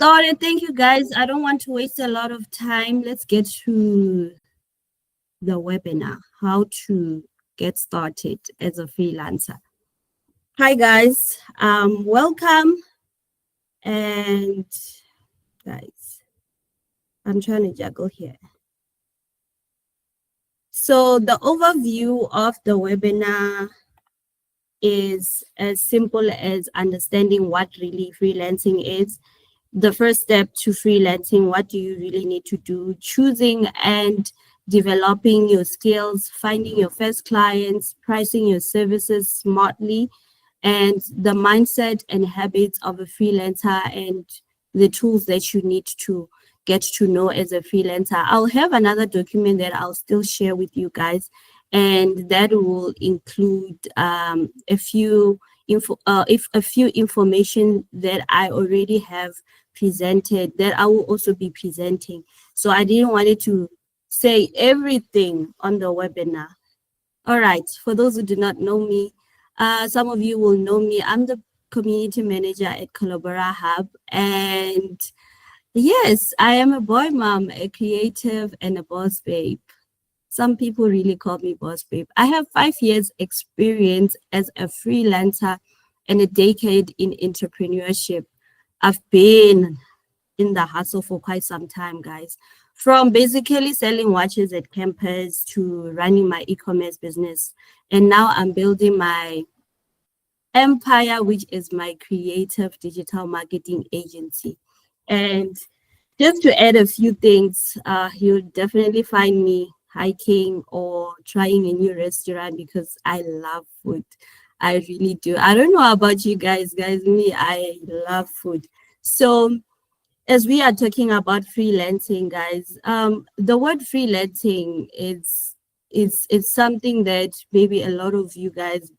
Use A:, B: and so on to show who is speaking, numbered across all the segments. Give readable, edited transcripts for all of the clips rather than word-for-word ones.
A: Started. Thank you guys. I don't want to waste a lot of time. Let's get to the webinar, how to get started as a freelancer. Hi guys, welcome. And guys, I'm trying to juggle here. So the overview of the webinar is as simple as understanding what really freelancing is. The first step to freelancing, what do you really need to do, choosing and developing your skills, finding your first clients, pricing your services smartly, and the mindset and habits of a freelancer and the tools that you need to get to know as a freelancer. I'll have another document that I'll still share with you guys, and that will include a few information that I already have presented that I will also be presenting. So I didn't want it to say everything on the webinar. All right, for those who do not know me, some of you will know me. I'm the community manager at Collabora Hub, and yes, I am a boy mom, a creative, and a boss babe. Some people really call me boss babe. I have 5 years experience as a freelancer and a decade in entrepreneurship. I've been in the hustle for quite some time, guys. From basically selling watches at campus to running my e-commerce business. And now I'm building my empire, which is my creative digital marketing agency. And just to add a few things, you'll definitely find me hiking or trying a new restaurant because I love food. I really do. I don't know about you guys, me, I love food. So as we are talking about freelancing, guys, the word freelancing is something that maybe a lot of you guys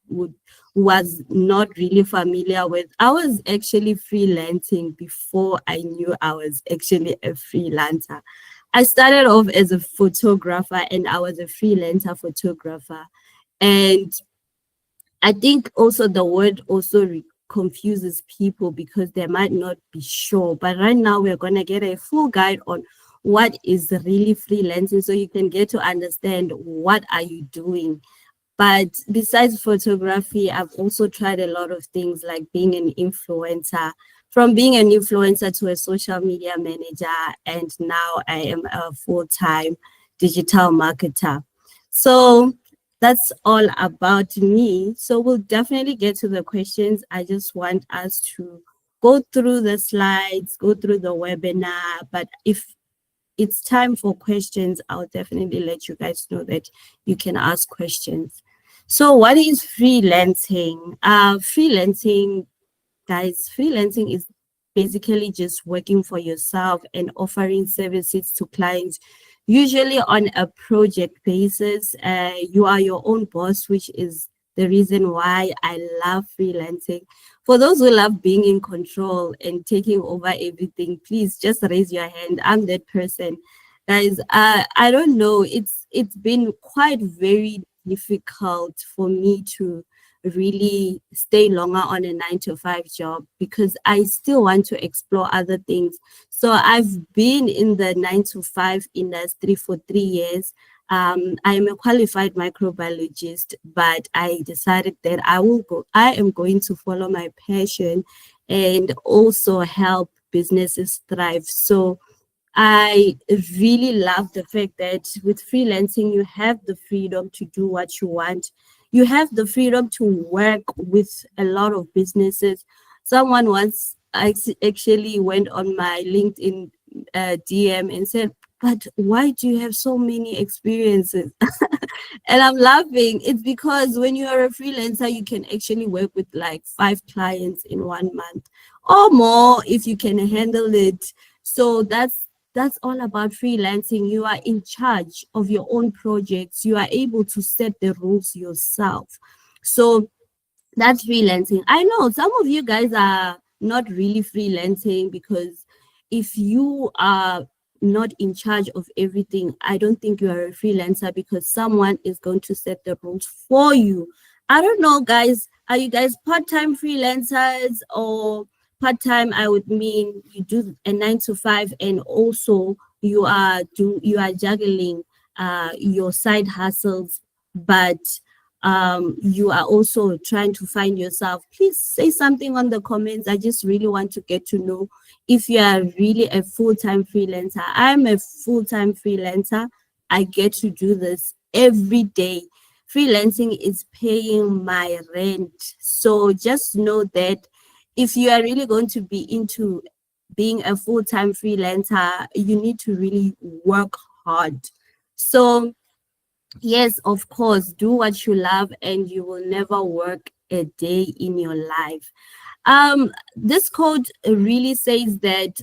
A: was not really familiar with. I was actually freelancing before I knew I was actually a freelancer. I started off as a photographer and I was a freelancer photographer. And I think also the word also confuses people because they might not be sure. But right now we're going to get a full guide on what is really freelancing so you can get to understand what are you doing. But besides photography, I've also tried a lot of things like being an influencer, from being an influencer to a social media manager, and now I am a full-time digital marketer. So that's all about me. So we'll definitely get to the questions. I just want us to go through the slides, go through the webinar. But if it's time for questions, I'll definitely let you guys know that you can ask questions. So what is freelancing? Freelancing, guys, freelancing is basically just working for yourself and offering services to clients, usually on a project basis. You are your own boss, which is the reason why I love freelancing. For those who love being in control and taking over everything, please just raise your hand. I'm that person. Guys, I don't know. It's been quite very difficult for me to really stay longer on a 9-to-5 job because I still want to explore other things. So I've been in the 9-to-5 industry for 3 years. I am a qualified microbiologist, but I decided that I am going to follow my passion and also help businesses thrive. So I really love the fact that with freelancing, you have the freedom to do what you want. You have the freedom to work with a lot of businesses. Someone once actually went on my LinkedIn DM and said, but why do you have so many experiences? And I'm laughing. It's because when you are a freelancer, you can actually work with like 5 clients in 1 month or more if you can handle it. So that's all about freelancing. You are in charge of your own projects. You are able to set the rules yourself. So that's freelancing. I know some of you guys are not really freelancing because if you are not in charge of everything, I don't think you are a freelancer because someone is going to set the rules for you. I don't know, guys. Are you guys part-time freelancers or part-time, I would mean you do a 9 to 5, and also you are juggling your side hustles, but you are also trying to find yourself. Please say something on the comments. I just really want to get to know if you are really a full-time freelancer. I'm a full-time freelancer. I get to do this every day. Freelancing is paying my rent. So just know that if you are really going to be into being a full-time freelancer, you need to really work hard. So yes, of course, do what you love and you will never work a day in your life. This code really says that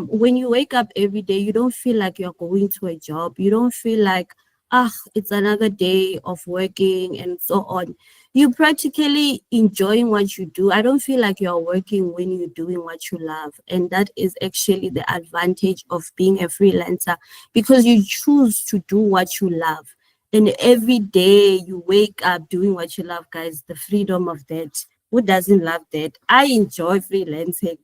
A: when you wake up every day, you don't feel like you're going to a job. You don't feel like, ah, it's another day of working and so on. You're practically enjoying what you do. I don't feel like you're working when you're doing what you love. And that is actually the advantage of being a freelancer, because you choose to do what you love. And every day you wake up doing what you love, guys, the freedom of that. Who doesn't love that? I enjoy freelancing.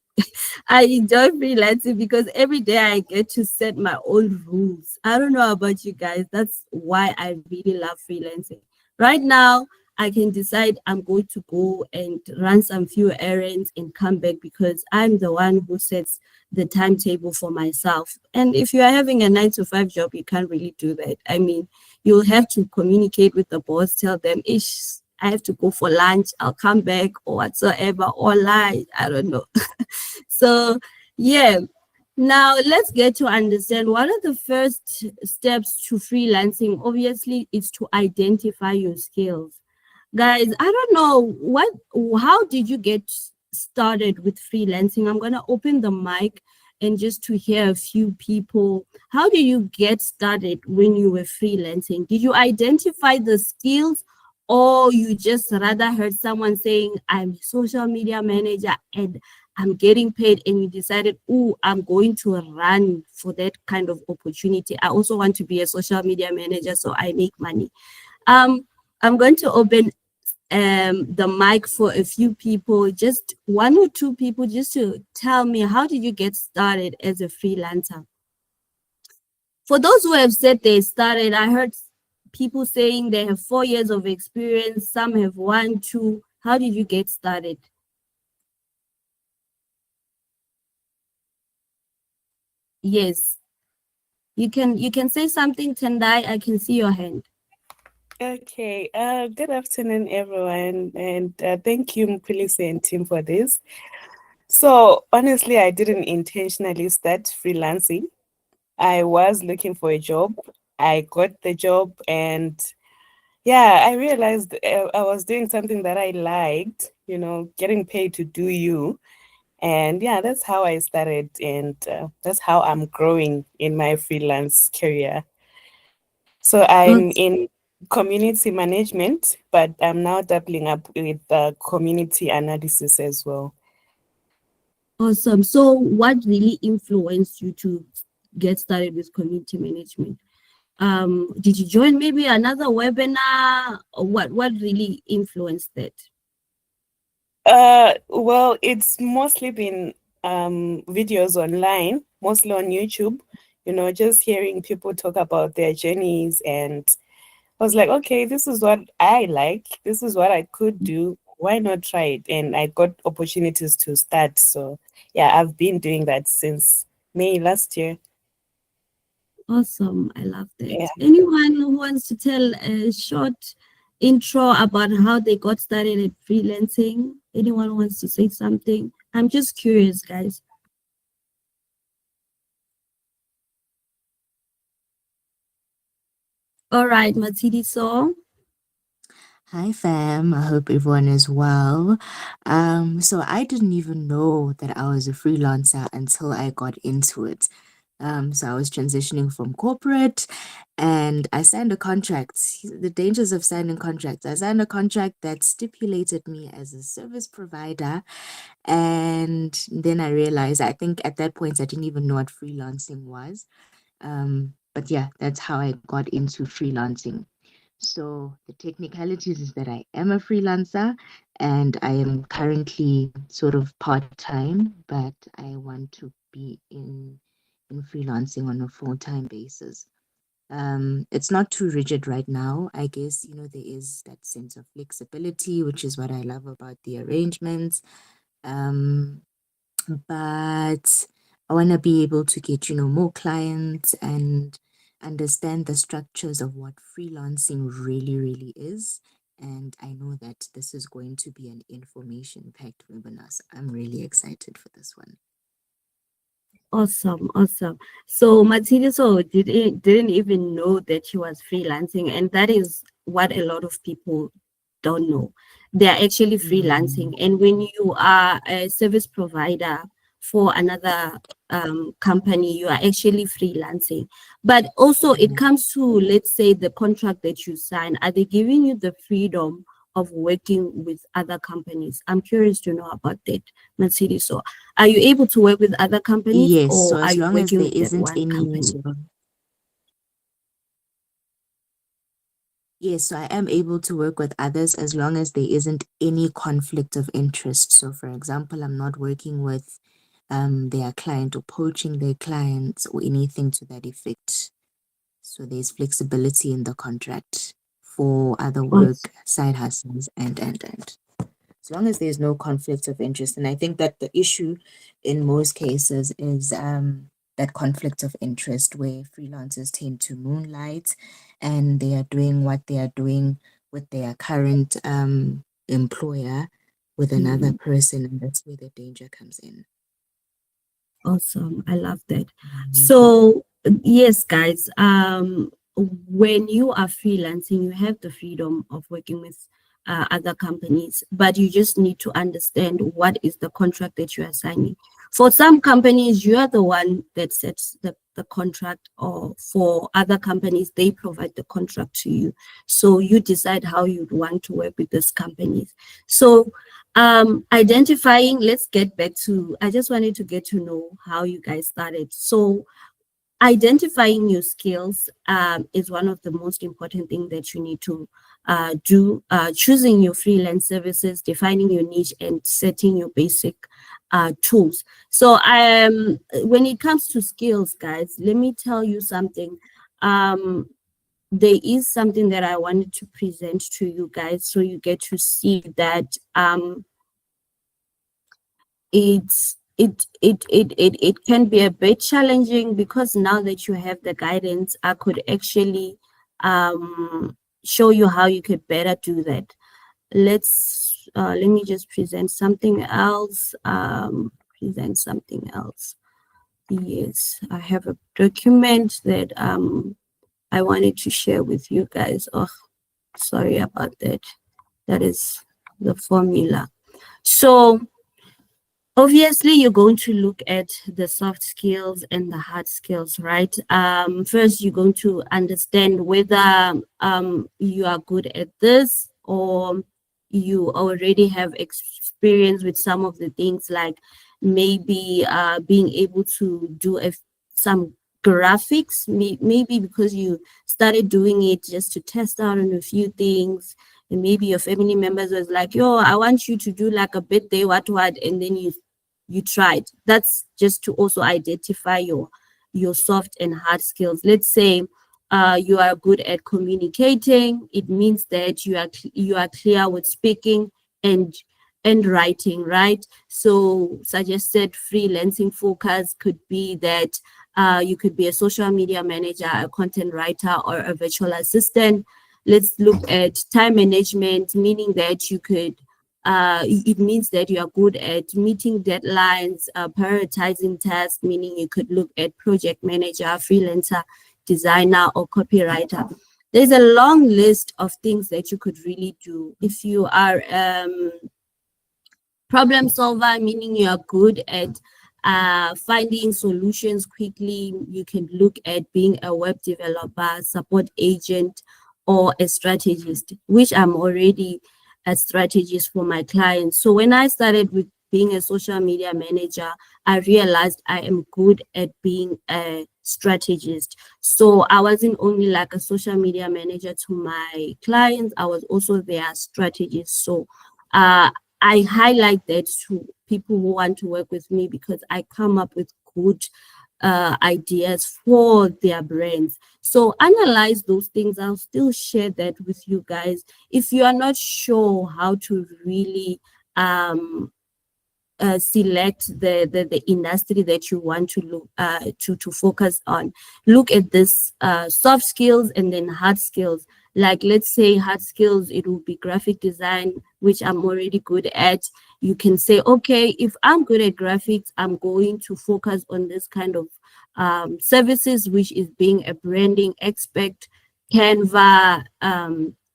A: I enjoy freelancing because every day I get to set my own rules. I don't know about you guys. That's why I really love freelancing. Right now, I can decide I'm going to go and run some few errands and come back because I'm the one who sets the timetable for myself. And if you are having a 9 to 5 job, you can't really do that. I mean, you'll have to communicate with the boss, tell them, ish, I have to go for lunch, I'll come back or whatsoever, or lie. I don't know. So, yeah. Now, let's get to understand what are the first steps to freelancing. Obviously, is to identify your skills. Guys, I don't know how did you get started with freelancing? I'm going to open the mic and just to hear a few people. How did you get started when you were freelancing? Did you identify the skills, or you just rather heard someone saying, I'm a social media manager and I'm getting paid, and you decided, oh, I'm going to run for that kind of opportunity. I also want to be a social media manager so I make money. Um, I'm going to open the mic for a few people, just 1 or 2 people, just to tell me, how did you get started as a freelancer? For those who have said they started, I heard people saying they have 4 years of experience, some have 1, 2. How did you get started? Yes, you can say something, Tendai. I can see your hand.
B: Okay, good afternoon, everyone, and thank you, Mkulisi and team, for this. So, honestly, I didn't intentionally start freelancing. I was looking for a job. I got the job, and yeah, I realized I was doing something that I liked, getting paid to do you. And yeah, that's how I started, and that's how I'm growing in my freelance career. So I'm in community management, but I'm now doubling up with community analysis as well.
A: Awesome. So, what really influenced you to get started with community management? Did you join maybe another webinar, or what really influenced that?
B: Well, it's mostly been videos online, mostly on YouTube, just hearing people talk about their journeys. And I was like, okay, this is what I like. This is what I could do. Why not try it? And I got opportunities to start. So, yeah, I've been doing that since May last year.
A: Awesome. I love
B: Yeah.
A: that. Anyone who wants to tell a short intro about how they got started at freelancing? Anyone wants to say something? I'm just curious, guys. All right, Matidi. So,
C: Hi fam, I hope everyone is well. So I didn't even know that I was a freelancer until I got into it. So I was transitioning from corporate and I signed a contract. The dangers of signing contracts. I signed a contract that stipulated me as a service provider. And then I realized, I think at that point, I didn't even know what freelancing was. But yeah, that's how I got into freelancing. So the technicalities is that I am a freelancer. and I am currently sort of part-time, but I want to be in freelancing on a full-time basis. It's not too rigid right now. I guess, there is that sense of flexibility, which is what I love about the arrangements. Um, but I want to be able to get, more clients and understand the structures of what freelancing really, really is. And I know that this is going to be an information-packed webinar. So I'm really excited for this one.
A: Awesome, awesome. So Matshidiso didn't even know that she was freelancing, and that is what a lot of people don't know. They are actually freelancing,
C: Mm,
A: and when you are a service provider for another company, you are actually freelancing. But also, it
C: mhm.
A: comes to, let's say, the contract that you sign. Are they giving you the freedom of working with other companies? I'm curious to know about that, Matshidiso. Are you able to work with other companies,
C: Yes,
A: or
C: so
A: are
C: as
A: you
C: long as
A: working
C: there
A: with that
C: isn't
A: one
C: any
A: company?
C: sort of Yes, so I am able to work with others as long as there isn't any conflict of interest. So, for example, I'm not working with their client or poaching their clients or anything to that effect. So there's flexibility in the contract for other
A: Awesome.
C: work, side hustles, and as long as there's no conflict of interest. And I think that the issue in most cases is that conflict of interest where freelancers tend to moonlight and they are doing what they are doing with their current employer with another
A: Mhm.
C: person, and that's where the danger comes in.
A: Awesome. I love that.
C: Mhm.
A: So, yes, guys, when you are freelancing, you have the freedom of working with other companies, but you just need to understand what is the contract that you are signing. For some companies, you are the one that sets the contract, or for other companies, they provide the contract to you. So you decide how you'd want to work with these companies. So identifying, let's get back to, I just wanted to get to know how you guys started. So identifying your skills is one of the most important things that you need to do. Choosing your freelance services, defining your niche, and setting your basic tools. So when it comes to skills, guys, let me tell you something. um there is something that I wanted to present to you guys, so you get to see that it can be a bit challenging, because now that you have the guidance, I could actually show you how you could better do that. Let me just present something else. Present something else. Yes, I have a document that I wanted to share with you guys. Oh, sorry about that. That is the formula. So obviously, you're going to look at the soft skills and the hard skills, right? First, you're going to understand whether you are good at this, or you already have experience with some of the things, like maybe being able to do some graphics, maybe because you started doing it just to test out on a few things, and maybe your family members was like, yo, I want you to do like a birthday, what, and then you tried. That's just to also identify your soft and hard skills. Let's say you are good at communicating. It means that you are clear with speaking and writing, right? So suggested freelancing focus could be that you could be a social media manager, a content writer, or a virtual assistant. Let's look at time management, meaning that you could it means that you are good at meeting deadlines, prioritizing tasks, meaning you could look at project manager, freelancer, designer, or copywriter. There's a long list of things that you could really do. If you are problem solver, meaning you are good at finding solutions quickly. You can look at being a web developer, support agent, or a strategist, which I'm already a strategist for my clients. So when I started with being a social media manager, I realized I am good at being a strategist. So I wasn't only like a social media manager to my clients, I was also their strategist. So uh, I highlight that to people who want to work with me because I come up with good ideas for their brands. So analyze those things. I'll still share that with you guys. If you are not sure how to really select the industry that you want to look to focus on, look at this soft skills and then hard skills. Like, let's say hard skills, it will be graphic design, which I'm already good at. You can say, okay, if I'm good at graphics, I'm going to focus on this kind of services, which is being a branding expert, Canva,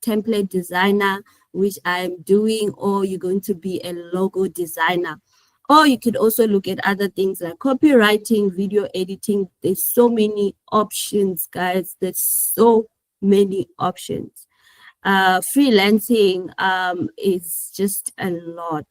A: template designer, which I'm doing, or you're going to be a logo designer. Or you could also look at other things like copywriting, video editing. There's so many options, guys. There's so many options. Freelancing is just a lot.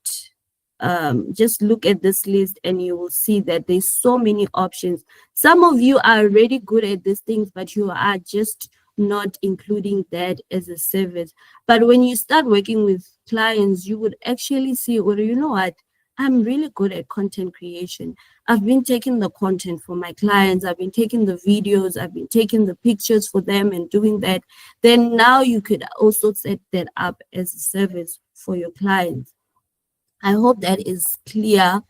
A: Just look at this list and you will see that there's so many options. Some of you are already good at these things, but you are just not including that as a service. But when you start working with clients, you would actually see, well, you know what? I'm really good at content creation. I've been taking the content for my clients. I've been taking the videos. I've been taking the pictures for them and doing that. Then now you could also set that up as a service for your clients. I hope that is clear.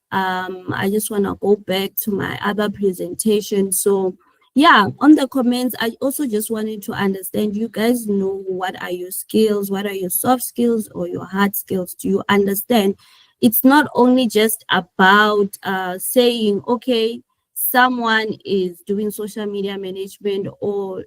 A: I just want to go back to my other presentation. So yeah, on the comments, I also just wanted to understand, you guys know what are your skills, what are your soft skills or your hard skills? Do you understand? It's not only just about saying, okay, someone is doing social media management or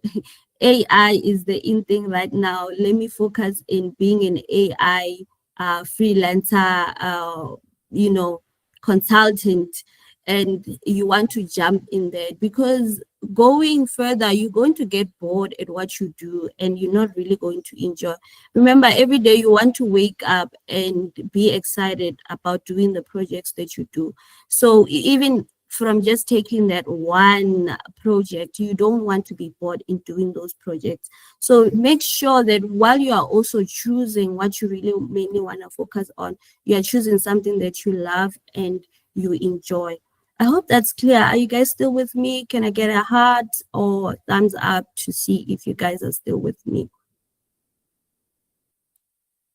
A: AI is the in thing right now. Let me focus in being an AI freelancer, you know, consultant, and you want to jump in there, because going further you're going to get bored at what you do and you're not really going to enjoy. Remember, every day you want to wake up and be excited about doing the projects that you do. So even from just taking that one project, you don't want to be bored in doing those projects. So make sure that while you are also choosing what you really mainly want to focus on, you are choosing something that you love and you enjoy. I hope that's clear. Are you guys still with me? Can I get a heart or thumbs up to see if you guys are still with me?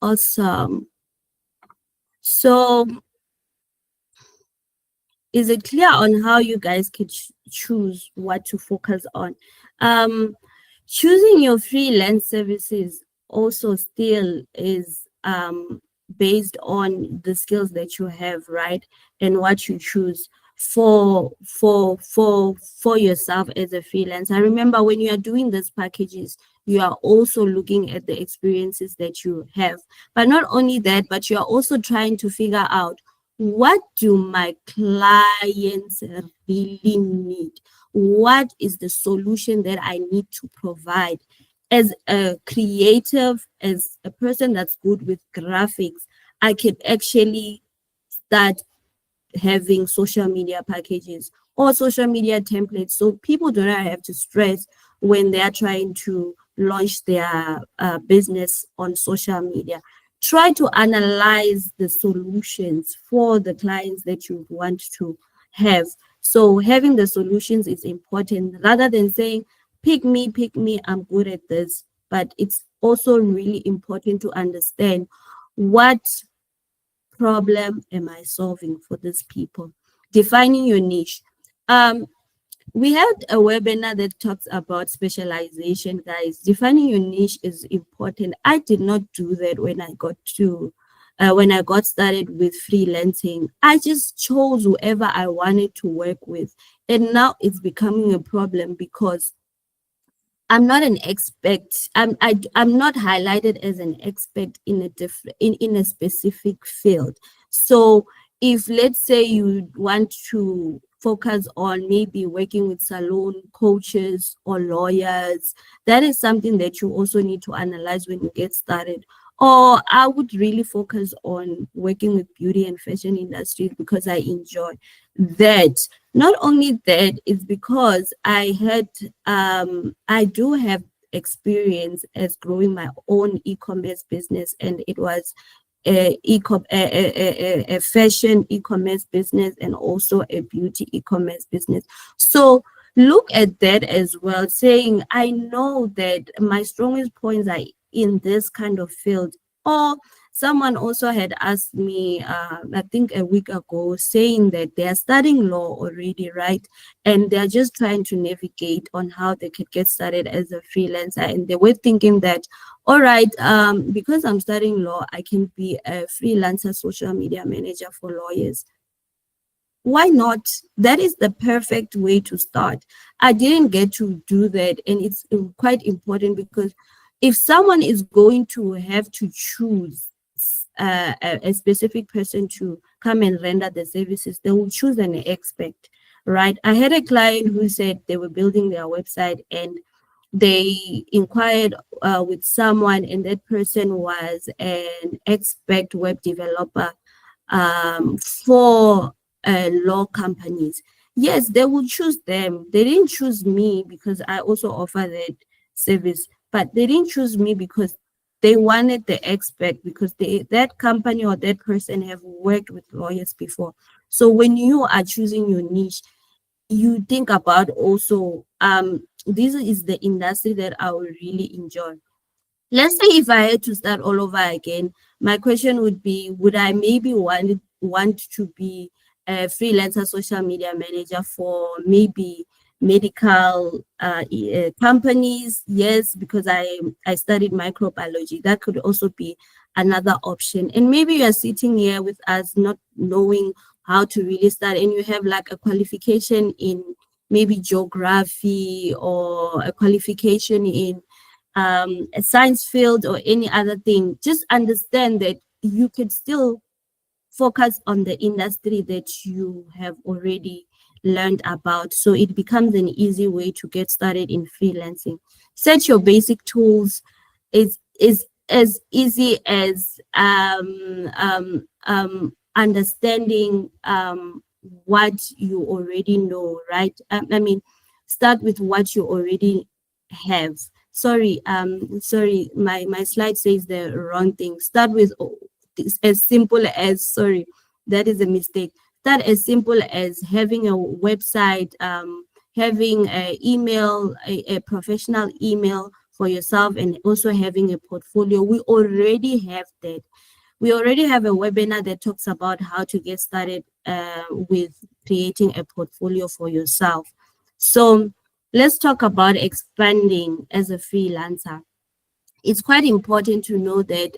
A: Awesome. So is it clear on how you guys can choose what to focus on? Um, Choosing your freelance services also still is based on the skills that you have, right? And what you choose for yourself as a freelancer. I remember when you are doing these packages, you are also looking at the experiences that you have. But not only that, but you are also trying to figure out, what do my clients really need? What is the solution that I need to provide? As a creative, as a person that's good with graphics, I can actually start having social media packages or social media templates, so people do not have to stress when they are trying to launch their business on social media. Try to analyze the solutions for the clients that you want to have. So having the solutions is important rather than saying, pick me, I'm good at this. But it's also really important to understand, what problem am I solving for these people? Defining your niche. Um, we had a webinar that talks about specialization, guys. Defining your niche is important. I did not do that when I got started with freelancing. I just chose whoever I wanted to work with, and now it's becoming a problem because I'm not an expert. I'm not highlighted as an expert in a different in a specific field. So if, let's say, you want to focus on maybe working with salon coaches or lawyers, that is something that you also need to analyze when you get started. Or I would really focus on working with beauty and fashion industries because I enjoy that. Not only that, it's because I do have experience as growing my own e-commerce business, and it was a fashion e-commerce business and also a beauty e-commerce business. So look at that as well, saying, I know that my strongest points are in this kind of field. Or someone also had asked me, I think a week ago, saying that they are studying law already, right? And they're just trying to navigate on how they could get started as a freelancer. And they were thinking that, all right, because I'm studying law, I can be a freelancer social media manager for lawyers. Why not? That is the perfect way to start. I didn't get to do that, and it's quite important because if someone is going to have to choose a specific person to come and render the services, they will choose an expert, right? I had a client who said they were building their website and they inquired with someone, and that person was an expert web developer for law companies. Yes, they will choose them. They didn't choose me because I also offer that service, but they didn't choose me because they wanted the expert because that company or that person have worked with lawyers before. So when you are choosing your niche, you think about also this is the industry that I will really enjoy. Let's say if I had to start all over again, my question would be, would I maybe want to be a freelancer social media manager for maybe medical companies? Yes, because I studied microbiology. That could also be another option. And maybe you are sitting here with us not knowing how to really start, and you have like a qualification in maybe geography or a qualification in a science field or any other thing. Just understand that you can still focus on the industry that you have already learned about. So it becomes an easy way to get started in freelancing. Set your basic tools. Is as easy as understanding what you already know, right? I mean, start with what you already have. Sorry, my slide says the wrong thing. Start with as simple as, sorry, that is a mistake. Start as simple as having a website, having a email, a professional email for yourself, and also having a portfolio. We already have that. We already have a webinar that talks about how to get started with creating a portfolio for yourself. So let's talk about expanding as a freelancer. It's quite important to know that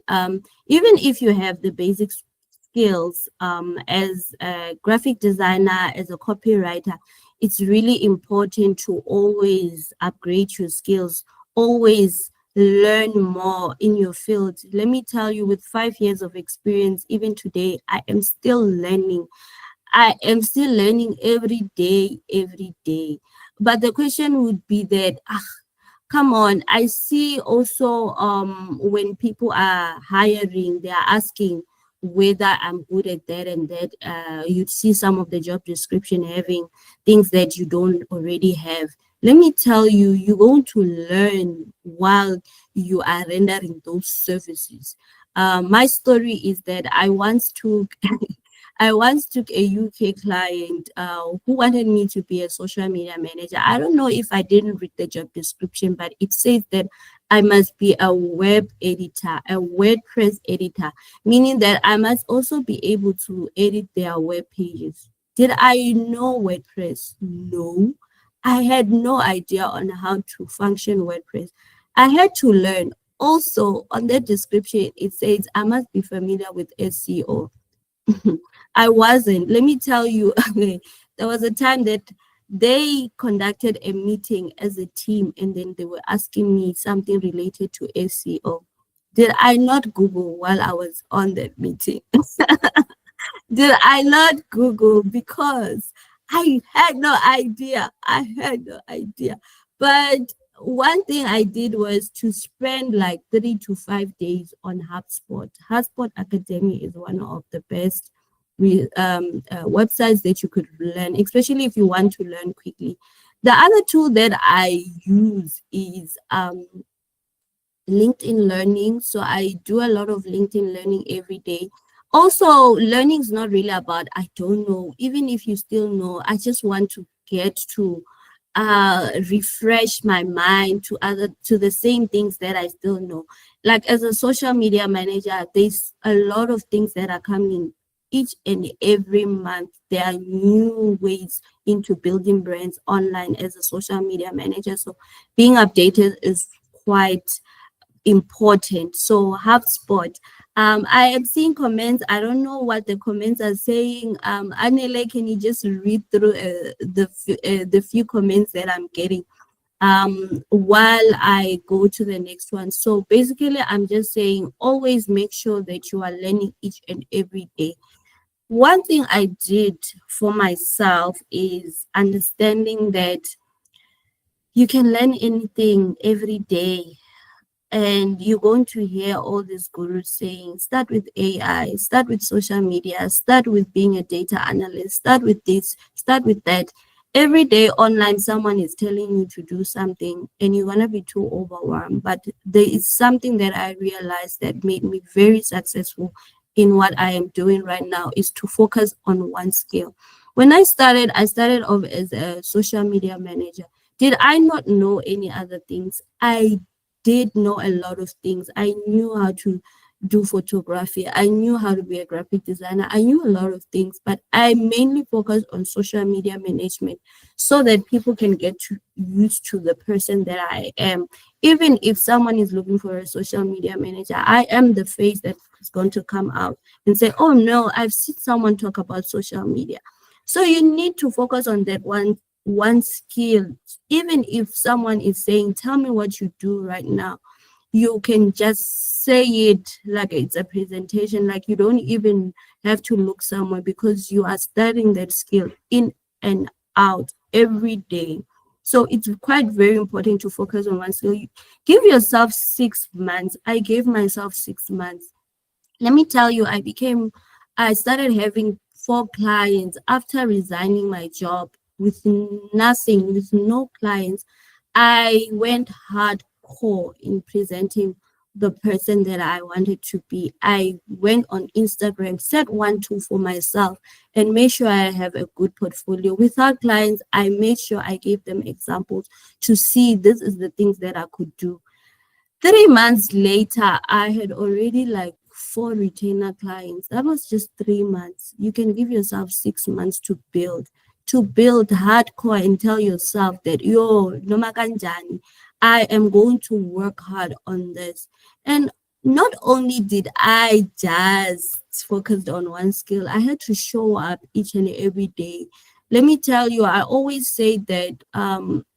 A: even if you have the basic skills as a graphic designer, as a copywriter, it's really important to always upgrade your skills, always learn more in your field. Let me tell you, with 5 years of experience, even today, I am still learning. I am still learning every day, every day. But the question would be that, come on, I see also when people are hiring, they are asking whether I'm good at that and that. You see some of the job description having things that you don't already have. Let me tell you, you're going to learn while you are rendering those services. My story is that I once took a UK client who wanted me to be a social media manager. I don't know if I didn't read the job description, but it says that I must be a web editor, a WordPress editor, meaning that I must also be able to edit their web pages. Did I know WordPress? No. I had no idea on how to function WordPress. I had to learn. Also, on that description, it says I must be familiar with SEO. I wasn't. Let me tell you, there was a time that they conducted a meeting as a team and then they were asking me something related to SEO. Did I not Google while I was on that meeting? Did I not Google? Because I had no idea. I had no idea. But one thing I did was to spend like 3 to 5 days on HubSpot. HubSpot Academy is one of the best websites that you could learn, especially if you want to learn quickly. The other tool that I use is LinkedIn learning. So I do a lot of LinkedIn learning every day. Also, learning is not really about I don't know. Even if you still know, I just want to get to refresh my mind to the same things that I still know. Like as a social media manager, there's a lot of things that are coming each and every month. There are new ways into building brands online as a social media manager. So being updated is quite important. So HubSpot. I am seeing comments. I don't know what the comments are saying. Anele, can you just read through the few comments that I'm getting while I go to the next one? So basically, I'm just saying always make sure that you are learning each and every day. One thing I did for myself is understanding that you can learn anything every day, and you're going to hear all these gurus saying start with AI, start with social media, start with being a data analyst, start with this, start with that. Every day online someone is telling you to do something and you're going to be too overwhelmed. But there is something that I realized that made me very successful in what I am doing right now is to focus on one skill. When I started off as a social media manager. Did I not know any other things? I did know a lot of things. I knew how to do photography. I knew how to be a graphic designer. I knew a lot of things, but I mainly focused on social media management so that people can get used to the person that I am. Even if someone is looking for a social media manager, I am the face that is going to come out and say, oh no, I've seen someone talk about social media. So you need to focus on that one skill. Even if someone is saying, tell me what you do right now, you can just say it like it's a presentation, like you don't even have to look somewhere because you are studying that skill in and out every day. So it's quite very important to focus on one skill. Give yourself 6 months. I gave myself 6 months. Let me tell you, I started having 4 clients after resigning my job with nothing, with no clients. I went hardcore in presenting the person that I wanted to be. I went on Instagram, set 1, 2 for myself, and made sure I have a good portfolio. Without clients, I made sure I gave them examples to see this is the things that I could do. 3 months later, I had already like 4 retainer clients. That was just 3 months. You can give yourself 6 months to build hardcore and tell yourself that, yo, noma kanjani, I am going to work hard on this. And not only did I just focus on one skill, I had to show up each and every day. Let me tell you, I always say that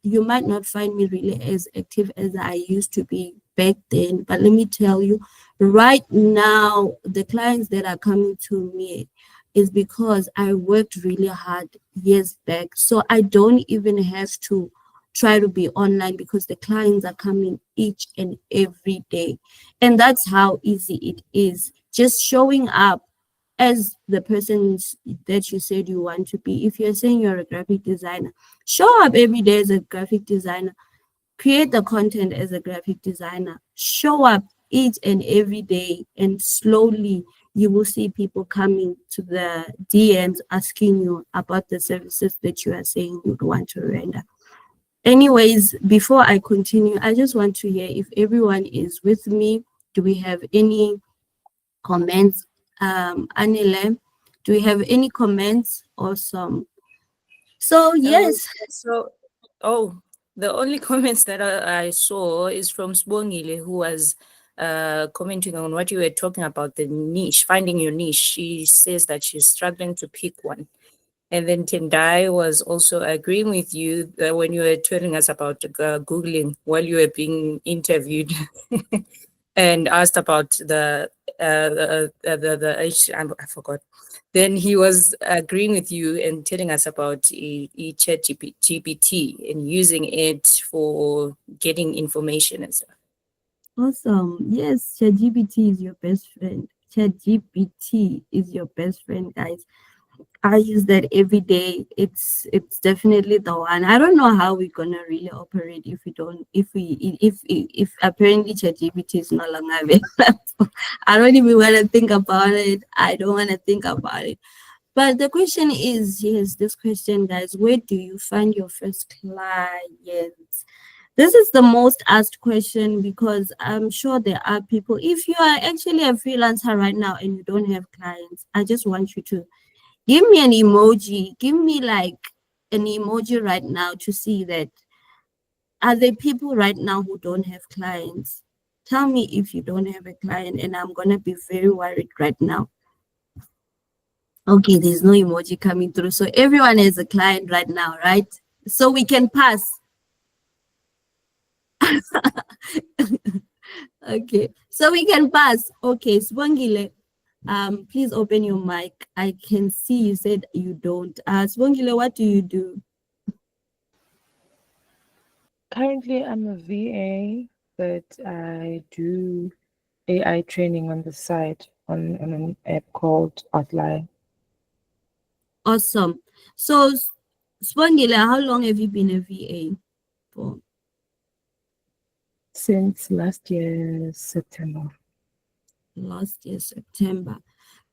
A: you might not find me really as active as I used to be back then, but let me tell you, right now, the clients that are coming to me is because I worked really hard years back. So I don't even have to try to be online because the clients are coming each and every day. And that's how easy it is. Just showing up as the person that you said you want to be. If you're saying you're a graphic designer, show up every day as a graphic designer. Create the content as a graphic designer. Show up each and every day, and slowly you will see people coming to the DMs asking you about the services that you are saying you want to render. Anyways, before I continue, I just want to hear if everyone is with me. Do we have any comments? Anile, do we have any comments? Awesome. So
D: Oh,
A: yes,
D: so, oh, the only comments that I saw is from Sbongile, who was commenting on what you were talking about, the niche, finding your niche. She says that she's struggling to pick one. And then Tendai was also agreeing with you when you were telling us about Googling while you were being interviewed and asked about I forgot. Then he was agreeing with you and telling us about chat GPT and using it for getting information and stuff.
A: awesome. Yes, ChatGPT is your best friend. ChatGPT is your best friend, guys. I use that every day. It's definitely the one. I don't know how we're gonna really operate if we don't if apparently ChatGPT is no longer available. I don't even want to think about it. I don't want to think about it. But the question is, yes, this question, guys, where do you find your first clients? This is the most asked question because I'm sure there are people. If you are actually a freelancer right now and you don't have clients, I just want you to give me an emoji. Give me like an emoji right now to see that are there people right now who don't have clients? Tell me if you don't have a client, and I'm gonna be very worried right now. Okay, there's no emoji coming through. So everyone has a client right now, right? So we can pass. Okay, so we can pass. Okay, Swangile, please open your mic. I can see you said you don't. Swangile, what do you do?
E: Currently, I'm a VA, but I do AI training on the side on an app called Outlier
A: Awesome. So, Swangile, how long have you been a VA for?
E: since last year, September.
A: Last year, September.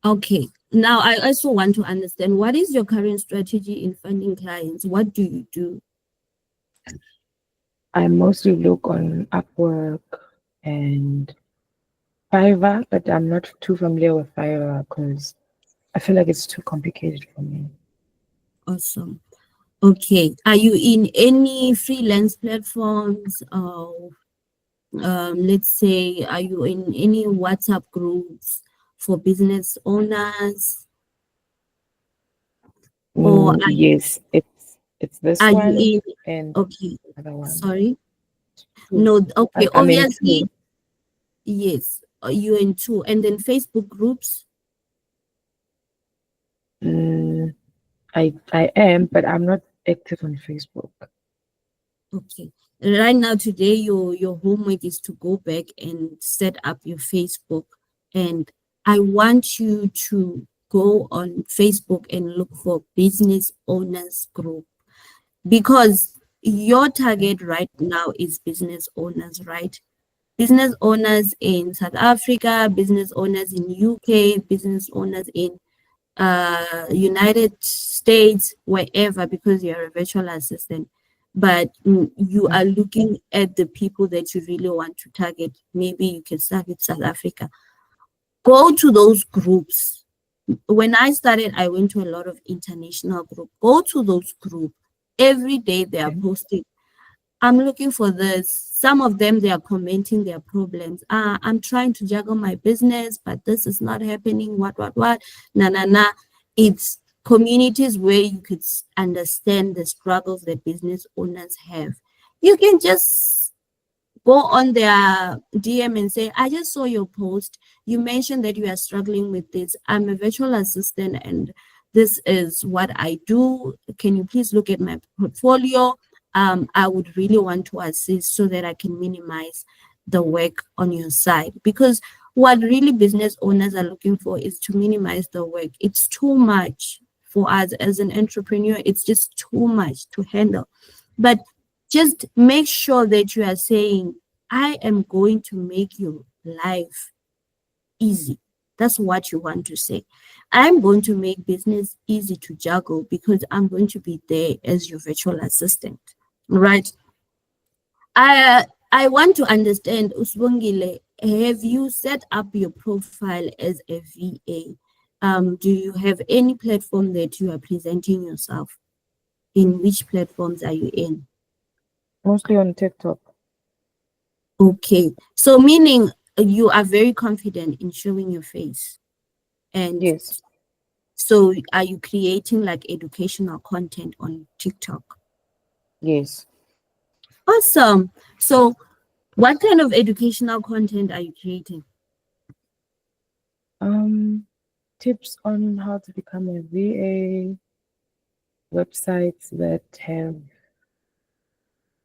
A: Okay. Now, I also want to understand what is your current strategy in finding clients? What do you do?
E: I mostly look on Upwork and Fiverr, but I'm not too familiar with Fiverr because I feel like it's too complicated for me.
A: Awesome. Okay. Are you in any freelance platforms? Let's say, are you in any WhatsApp groups for business owners? Or
E: Yes, it's this
A: are you
E: one
A: in?
E: and
A: Okay.
E: other one.
A: Sorry.
E: Two.
A: No, okay.
E: I'm in
A: Obviously,
E: two.
A: yes, you're in two. And then Facebook groups.
E: Mm, I am, but I'm not active on Facebook.
A: Okay. Right now, today, your homework is to go back and set up your Facebook. And I want you to go on Facebook and look for business owners group because your
E: Okay.
A: target right now is business owners, right? Business owners in South Africa, business owners in UK, business owners in United States, wherever, because you're a virtual assistant. But you
E: Okay.
A: are looking at the people that you really want to target. Maybe you can target South Africa. Go to those groups. When I started, I went to a lot of international groups. Go to those groups. Every day they are
E: Okay.
A: posting, I'm looking for this. Some of them, they are commenting their problems. I'm trying to juggle my business, but this is not happening. What? Na, na, na. It's communities where you could understand the struggles that business owners have. You can just go on their DM and say, I just saw your post. You mentioned that you are struggling with this. I'm a virtual assistant and this is what I do. Can you please look at my portfolio? I would really want to assist so that I can minimize the work on your side. Because what really business owners are looking for is to minimize the work. It's too much for us as an entrepreneur, it's just too much to handle. But just make sure that you are saying, I am going to make your life easy. That's what you want to say. I'm going to make business easy to juggle because I'm going to be there as your virtual assistant. Right. I want to understand, Usbongile, have you set up your profile as a VA? Do you have any platform that you are presenting yourself? In which platforms are you in?
E: Mostly on TikTok.
A: Okay, so meaning you are very confident in showing your face. And
E: Yes.
A: so are you creating like educational content on TikTok?
E: Yes.
A: Awesome. So what kind of educational content are you creating?
E: Tips on how to become a VA, websites that have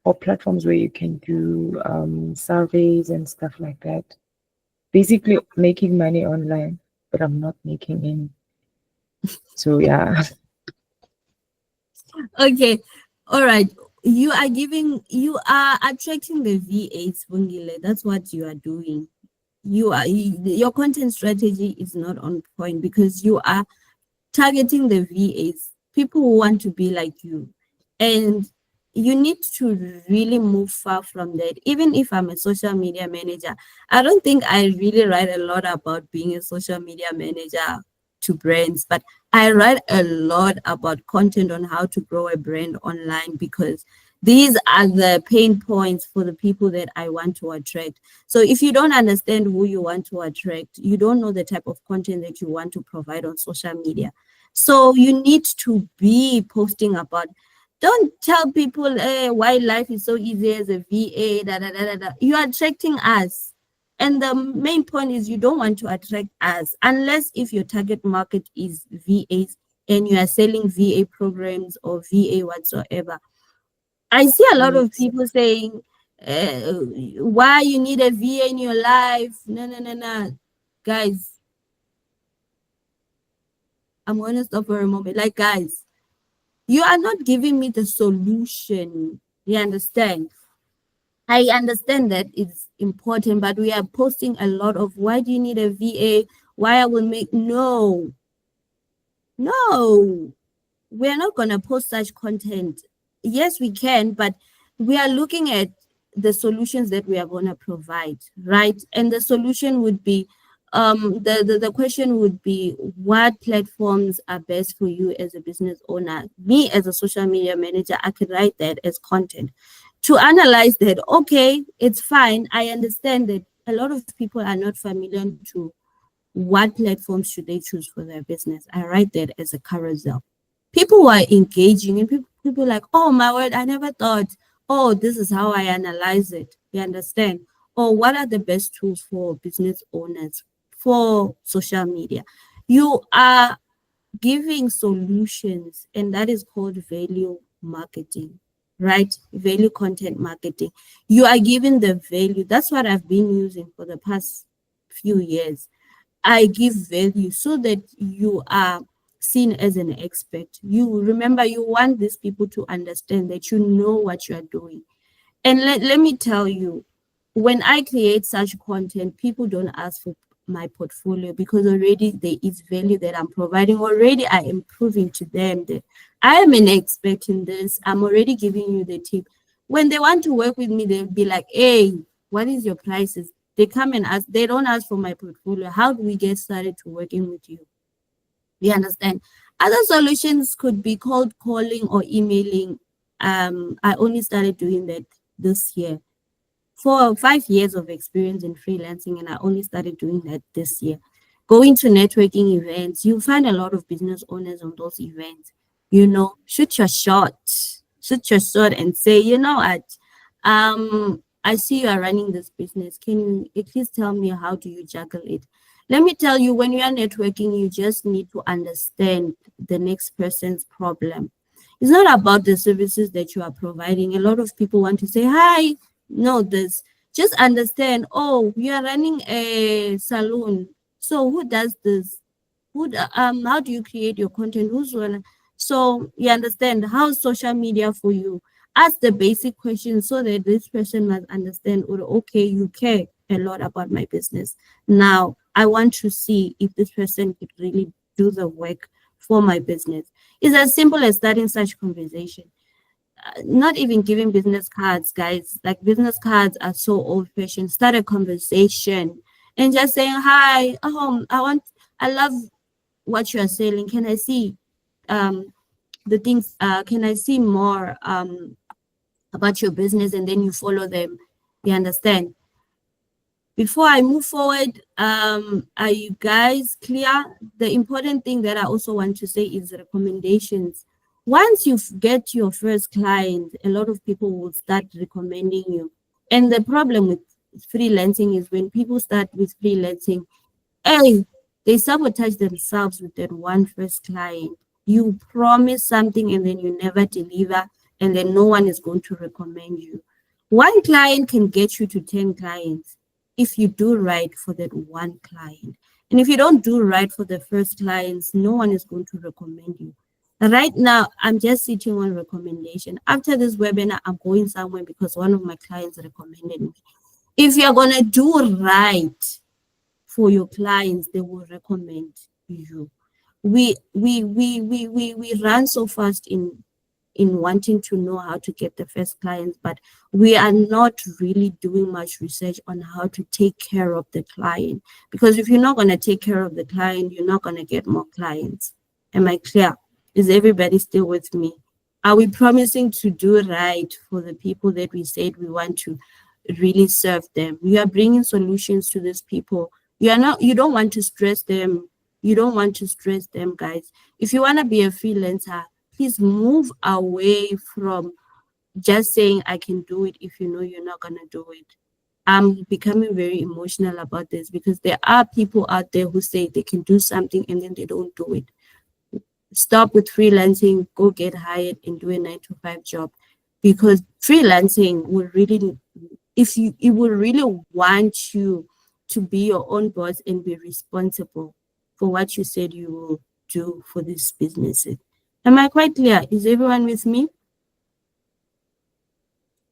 E: or platforms where you can do surveys and stuff like that. Basically, making money online, but I'm not making any. So yeah.
A: Okay, all right. You are attracting the V8s, Bungile. That's what you are doing. Your content strategy is not on point because you are targeting the VAs, people who want to be like you. And you need to really move far from that. Even if I'm a social media manager, I don't think I really write a lot about being a social media manager to brands, but I write a lot about content on how to grow a brand online because these are the pain points for the people that I want to attract. So if you don't understand who you want to attract, you don't know the type of content that you want to provide on social media. So you need to be posting about. Don't tell people why life is so easy as a VA. Da, da, da, da, da. You are attracting us. And the main point is you don't want to attract us unless if your target market is VAs and you are selling VA programs or VA whatsoever. I see a lot of
E: Yes.
A: people saying, uh, why you need a VA in your life. No, no, no, no. Guys, I'm going to stop for a moment. Like, guys, you are not giving me the solution. You understand? I understand that it's important, but we are posting a lot of why do you need a VA? Why I will make no, we're not going to post such content. Yes, we can, but we are looking at the solutions that we are going to provide, right? And the solution would be the question would be what platforms are best for you as a business owner. Me as a social media manager, I could write that as content to analyze that. Okay, it's fine. I understand that a lot of people are not familiar to what platforms should they choose for their business. I write that as a carousel. People are engaging and people like, oh my word, I never thought, oh, this is how I analyze it. You understand? Or what are the best tools for business owners for social media? You are giving solutions, and that is called value marketing, right? Value content marketing. You are giving the value. That's what I've been using for the past few years. I give value so that you are seen as an expert. You remember, you want these people to understand that you know what you are doing. And let me tell you, when I create such content, people don't ask for my portfolio because already there is value that I'm providing. Already I am proving to them that I am an expert in this. I'm already giving you the tip. When they want to work with me, they'll be like, hey, what is your prices? They come and ask, they don't ask for my portfolio. How do we get started to working with you? You understand? Other solutions could be cold calling or emailing. I only started doing that this year. For 5 years of experience in freelancing, and I only started doing that this year. Going to networking events, you find a lot of business owners on those events. Shoot your shot, and say, you know what, I see you are running this business. Can you at least tell me how do you juggle it? Let me tell you, when you are networking, you just need to understand the next person's problem. It's not about the services that you are providing. A lot of people want to say, hi, no, this. Just understand, oh, you are running a salon. So who does this? How do you create your content? Who's gonna so you understand how social media for you? Ask the basic questions so that this person must understand, or okay, you care a lot about my business. Now I want to see if this person could really do the work for my business. It's as simple as starting such conversation. Not even giving business cards, guys. Like business cards are so old fashioned. Start a conversation and just saying, hi, I love what you are selling. Can I see um the things can I see more about your business? And then you follow them. You understand? Before I move forward, are you guys clear? The important thing that I also want to say is recommendations. Once you get your first client, a lot of people will start recommending you. And the problem with freelancing is when people start with freelancing, hey, they sabotage themselves with that one first client. You promise something and then you never deliver, and then no one is going to recommend you. One client can get you to 10 clients if you do right for that one client. And if you don't do right for the first clients, no one is going to recommend you. Right now, I'm just sitting on recommendation. After this webinar, I'm going somewhere because one of my clients recommended me. If you're going to do right for your clients, they will recommend you. We run so fast in wanting to know how to get the first clients, but we are not really doing much research on how to take care of the client. Because if you're not going to take care of the client, you're not going to get more clients. Am I clear? Is everybody still with me? Are we promising to do right for the people that we said we want to really serve them? We are bringing solutions to these people. You don't want to stress them. You don't want to stress them, guys. If you want to be a freelancer, please move away from just saying I can do it if you know you're not going to do it. I'm becoming very emotional about this because there are people out there who say they can do something and then they don't do it. Stop with freelancing, go get hired and do a 9 to 5 job, because freelancing will really, if you, it will really want you to be your own boss and be responsible for what you said you will do for these businesses. Am I quite clear? Is everyone with me?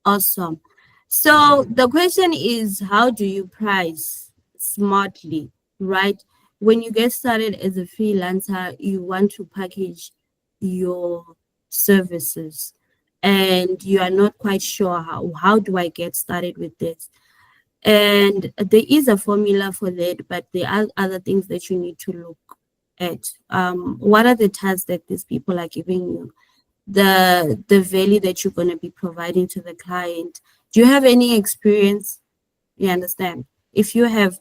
A: Awesome. So the question is, how do you price smartly, right? When you get started as a freelancer, you want to package your services and you are not quite sure how do I get started with this? And there is a formula for that, but there are other things that you need to look at. What are the tasks that these people are giving you? The value that you're going to be providing to the client. Do you have any experience? You understand? If you have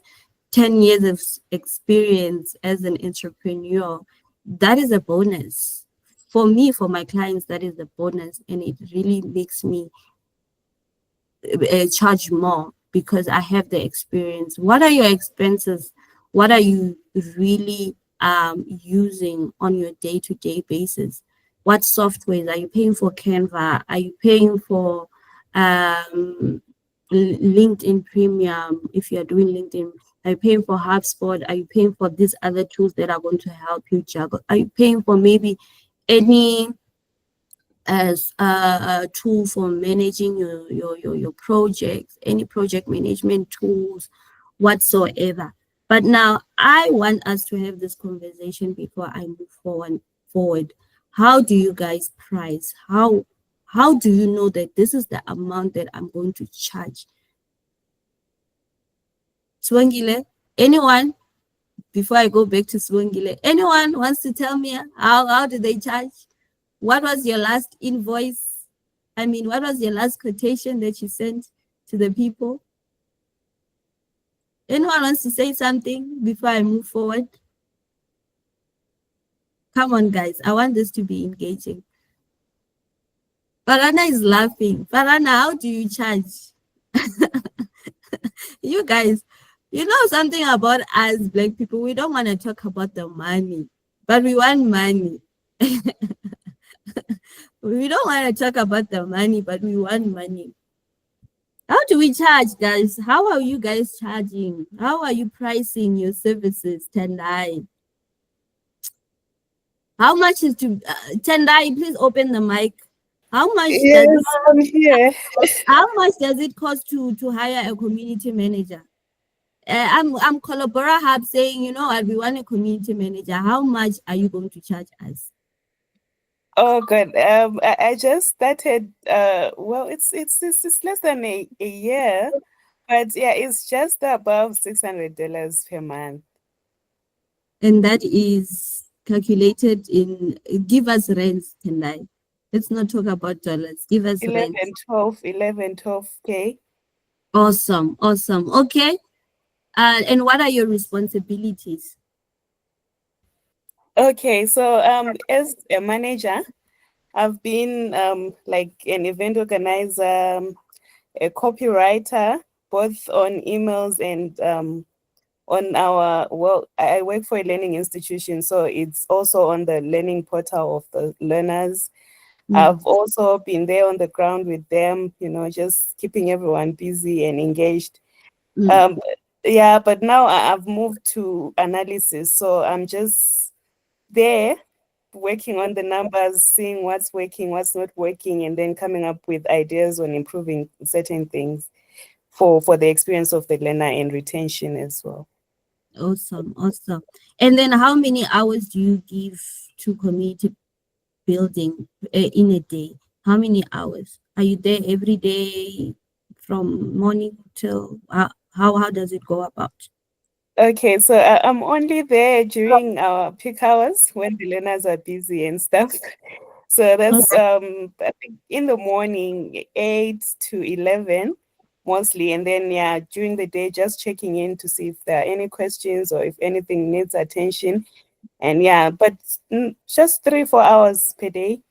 A: 10 years of experience as an entrepreneur, that is a bonus. For me, for my clients, that is a bonus. And it really makes me charge more because I have the experience. What are your expenses? What are you really using on your day-to-day basis? What softwares are you paying for? Canva? Are you paying for LinkedIn Premium? If you are doing LinkedIn, are you paying for HubSpot? Are you paying for these other tools that are going to help you juggle? Are you paying for maybe any as a tool for managing your projects, any project management tools whatsoever? But now I want us to have this conversation before I move forward. How do you guys price? How do you know that this is the amount that I'm going to charge? Swangile, anyone? Before I go back to Swangile, anyone wants to tell me how do they charge? What was your last invoice? I mean, what was your last quotation that you sent to the people? Anyone wants to say something before I move forward? Come on, guys. I want this to be engaging. Farana is laughing. Farana, how do you charge? You guys, you know something about us Black people, we don't want to talk about the money, but we want money. We don't want to talk about the money, but we want money. How do we charge, guys? How are you guys charging? How are you pricing your services, Tendai? How much is to Tendai? Please open the mic. How much
B: Yes, I'm here.
A: how much does it cost to hire a community manager? I'm Collabora Hub saying, you know what, we want a community manager. How much are you going to charge us?
B: Oh, good. I just started. Well, it's less than a year, but yeah, it's just above $600 per month.
A: And that is calculated in, give us rents, Tendai. Let's not talk about dollars. Give us
B: 11,
A: rent.
B: 12K.
A: Awesome. Awesome. Okay. And what are your responsibilities?
B: Okay, so as a manager, I've been like an event organizer, a copywriter, both on emails and on our, well, I work for a learning institution, so it's also on the learning portal of the learners. I've also been there on the ground with them, you know, just keeping everyone busy and engaged. Yeah, but now I've moved to analysis. So I'm just there working on the numbers, seeing what's working, what's not working, and then coming up with ideas on improving certain things for the experience of the learner and retention as well.
A: Awesome, awesome. And then how many hours do you give to community building in a day? How many hours? Are you there every day from morning till how does it go about?
B: Okay, so I'm only there during our peak hours when the learners are busy and stuff. So that's I think in the morning 8 to 11 mostly, and then yeah, during the day just checking in to see if there are any questions or if anything needs attention. And yeah, but just 3 4 hours per day.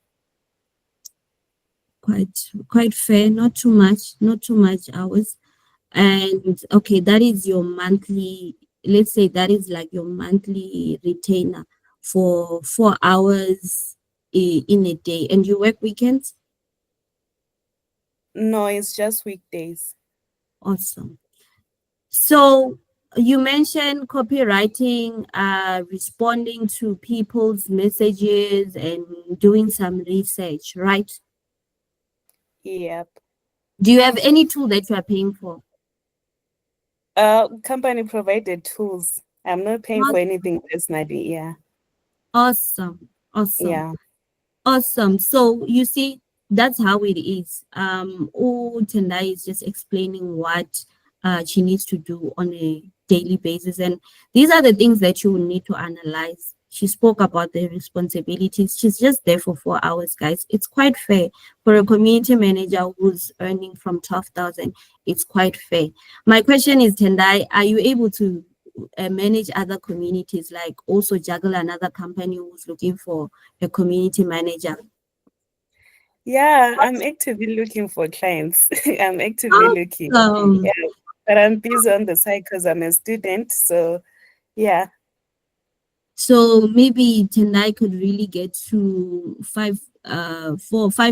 A: Quite fair, not too much hours. And okay, that is your monthly, let's say that is like your monthly retainer for 4 hours in a day. And you work weekends?
B: No, it's just weekdays.
A: Awesome. So you mentioned copywriting, responding to people's messages and doing some research, right?
B: Yep.
A: Do you have any tool that you are paying for?
B: Company provided tools. I'm not paying for anything personally. Yeah.
A: Awesome. Awesome.
B: Yeah.
A: Awesome. So you see, that's how it is. Tendai is just explaining what she needs to do on a daily basis. And these are the things that you will need to analyze. She spoke about the responsibilities. She's just there for 4 hours, guys. It's quite fair for a community manager who's earning from 12,000. It's quite fair. My question is, Tendai, are you able to manage other communities, like also juggle another company who's looking for a community manager?
B: Yeah, I'm actively looking for clients. I'm actively looking.
A: Awesome.
B: Yeah, but I'm busy on the side because I'm a student. So yeah.
A: So maybe Tendai could really get to 5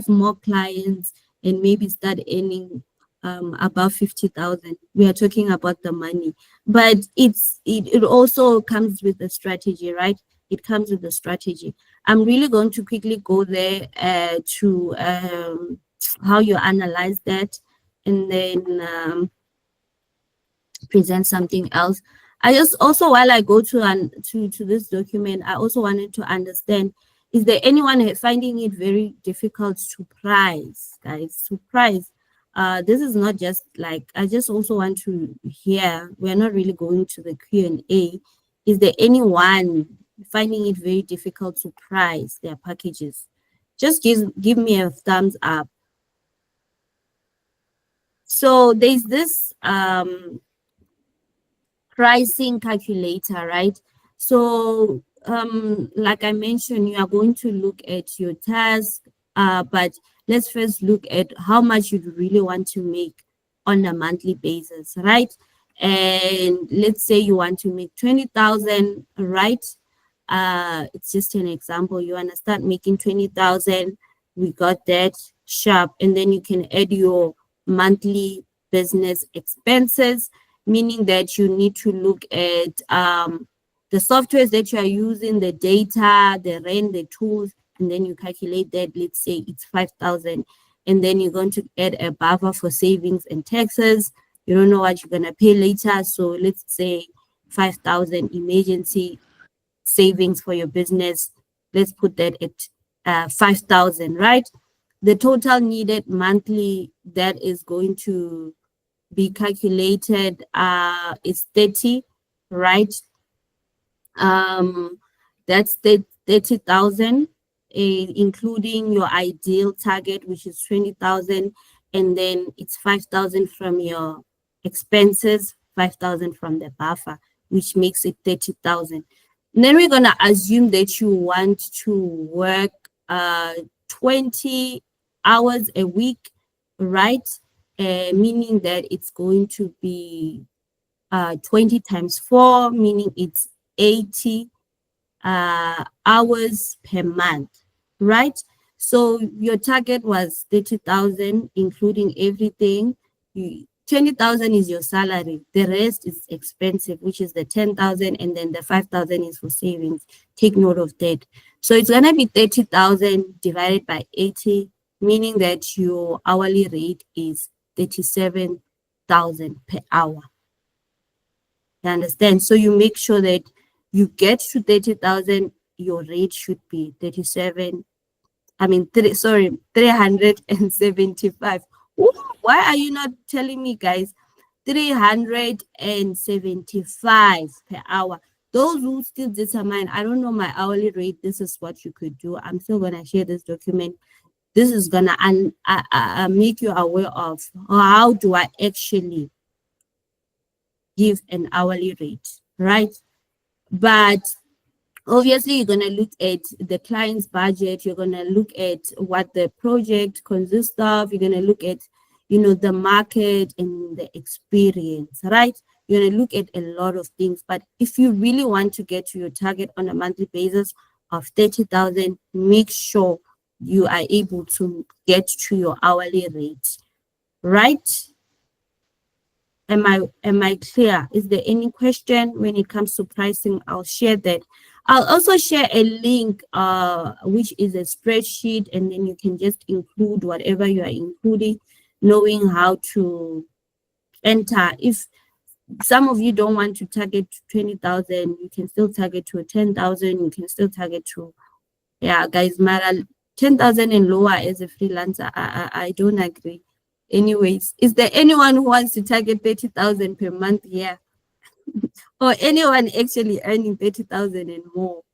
A: more clients and maybe start earning above 50,000. We are talking about the money, but it also comes with a strategy, right? It comes with a strategy. I'm really going to quickly go there to how you analyze that, and then present something else. I just also, while I go to this document, I also wanted to understand, is there anyone finding it very difficult to price, guys, to price? This is not just like, I just also want to hear, we're not really going to the Q&A. Is there anyone finding it very difficult to price their packages? Just give me a thumbs up. So there's this pricing calculator, right? So, like I mentioned, you are going to look at your task, but let's first look at how much you really want to make on a monthly basis, right? And let's say you want to make 20,000, right? It's just an example. You want to start making 20,000. We got that sharp, and then you can add your monthly business expenses, meaning that you need to look at the softwares that you are using, the data, the rent, the tools, and then you calculate that. Let's say it's 5,000, and then you're going to add a buffer for savings and taxes. You don't know what you're going to pay later, so let's say 5,000 emergency savings for your business. Let's put that at 5,000, right? The total needed monthly that is going to be calculated is 30, right? That's the 30,000, including your ideal target, which is 20,000, and then it's 5,000 from your expenses, 5,000 from the buffer, which makes it 30,000. And then we're gonna assume that you want to work 20 hours a week, right? Meaning that it's going to be 20 times 4, meaning it's 80 hours per month, right? So your target was 30,000, including everything. 20,000 is your salary. The rest is expensive, which is the 10,000, and then the 5,000 is for savings. Take note of that. So it's gonna be 30,000 divided by 80, meaning that your hourly rate is 37,000 per hour. You understand? So you make sure that you get to 30,000, your rate should be 375. Ooh, why are you not telling me, guys? 375 per hour. Those who still determine, I don't know my hourly rate, this is what you could do. I'm still going to share this document. This is going to make you aware of how do I actually give an hourly rate, right? But obviously, you're going to look at the client's budget. You're going to look at what the project consists of. You're going to look at, the market and the experience, right? You're going to look at a lot of things. But if you really want to get to your target on a monthly basis of 30,000, make sure you are able to get to your hourly rate, right? Am I clear? Is there any question when it comes to pricing? I'll share that. I'll also share a link, which is a spreadsheet, and then you can just include whatever you are including, knowing how to enter. If some of you don't want to target 20,000, you can still target to 10,000. You can still target to, yeah, guys, Mara, 10,000 and lower as a freelancer. I don't agree. Anyways, is there anyone who wants to target 30,000 per month here? Or anyone actually earning 30,000 and more?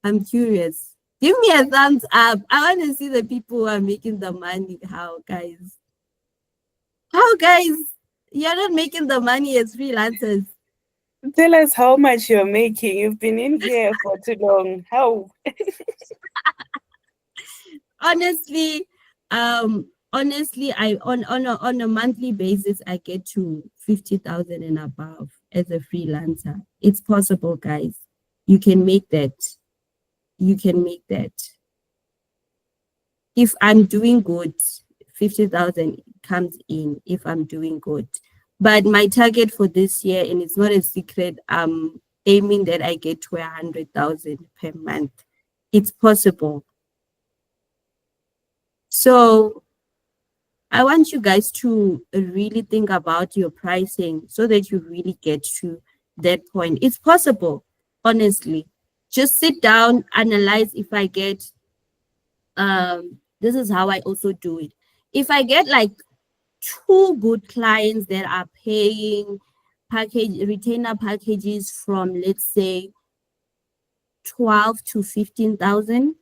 A: I'm curious. Give me a thumbs up. I want to see the people who are making the money. How, guys? How, guys? You're not making the money as freelancers.
B: Tell us how much you're making. You've been in here for too long. How?
A: Honestly, I on a monthly basis I get to 50,000 and above as a freelancer. It's possible, guys. You can make that. You can make that. If I'm doing good, 50,000 comes in if I'm doing good. But my target for this year, and it's not a secret, I'm aiming that I get to 100,000 per month. It's possible. So I want you guys to really think about your pricing so that you really get to that point. It's possible, honestly. Just sit down, analyze. If I get, this is how I also do it. If I get like 2 good clients that are paying retainer packages from, let's say, 12 to 15,000,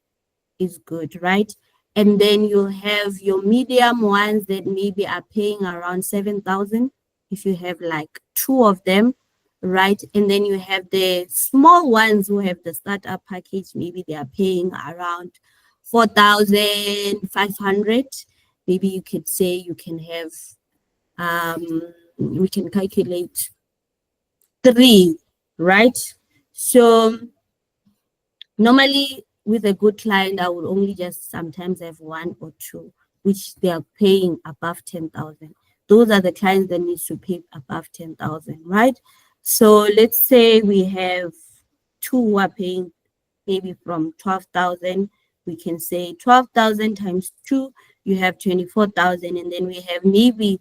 A: is good, right? And then you'll have your medium ones that maybe are paying around 7,000 if you have like 2 of them, right? And then you have the small ones who have the startup package, maybe they are paying around 4,500. Maybe you could say you can have, we can calculate 3, right? So normally, with a good client, I would only just sometimes have 1 or 2, which they are paying above 10,000. Those are the clients that need to pay above 10,000, right? So let's say we have 2 who are paying maybe from 12,000. We can say 12,000 times 2, you have 24,000. And then we have maybe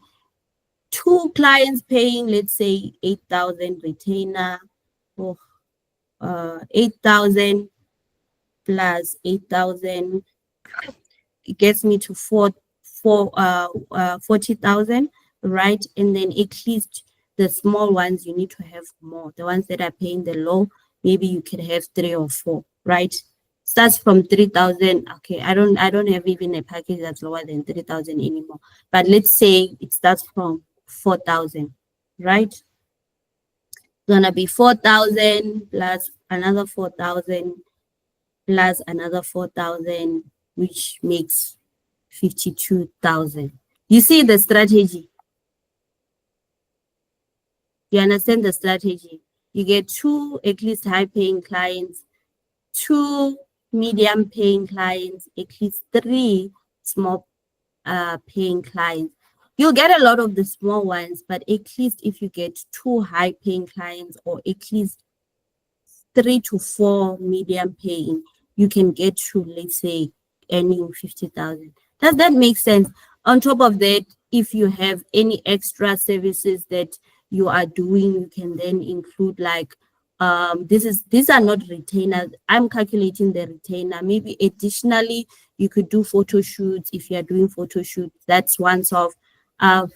A: 2 clients paying, let's say, 8,000 retainer, or 8,000 plus 8,000, it gets me to 40,000, right? And then at least the small ones, you need to have more. The ones that are paying the low, maybe you can have 3 or 4, right? Starts from 3,000. Okay, I don't have even a package that's lower than 3,000 anymore. But let's say it starts from 4,000, right? It's gonna be 4,000 plus another 4,000 plus another 4,000, which makes 52,000. You see the strategy? You understand the strategy? You get 2 at least high paying clients, 2 medium paying clients, at least 3 small paying clients. You'll get a lot of the small ones, but at least if you get 2 high-paying clients or at least 3 to 4 medium paying, you can get to, let's say, earning 50,000. Does that make sense? On top of that, if you have any extra services that you are doing, you can then include like these are not retainers. I'm calculating the retainer. Maybe additionally, you could do photo shoots if you are doing photo shoots. That's once off. Uh,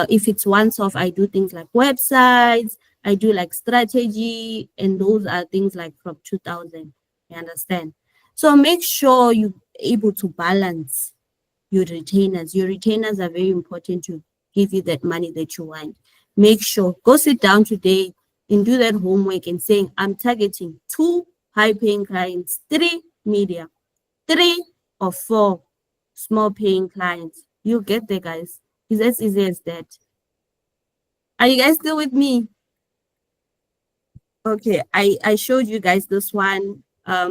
A: if it's once off, I do things like websites, I do like strategy, and those are things like from 2000. You understand? So make sure you're able to balance your retainers. Your retainers are very important to give you that money that you want. Make sure, go sit down today and do that homework and saying, I'm targeting 2 high-paying clients, 3 media, 3 or 4 small-paying clients. You'll get there, guys. It's as easy as that. Are you guys still with me? Okay, I showed you guys this one. I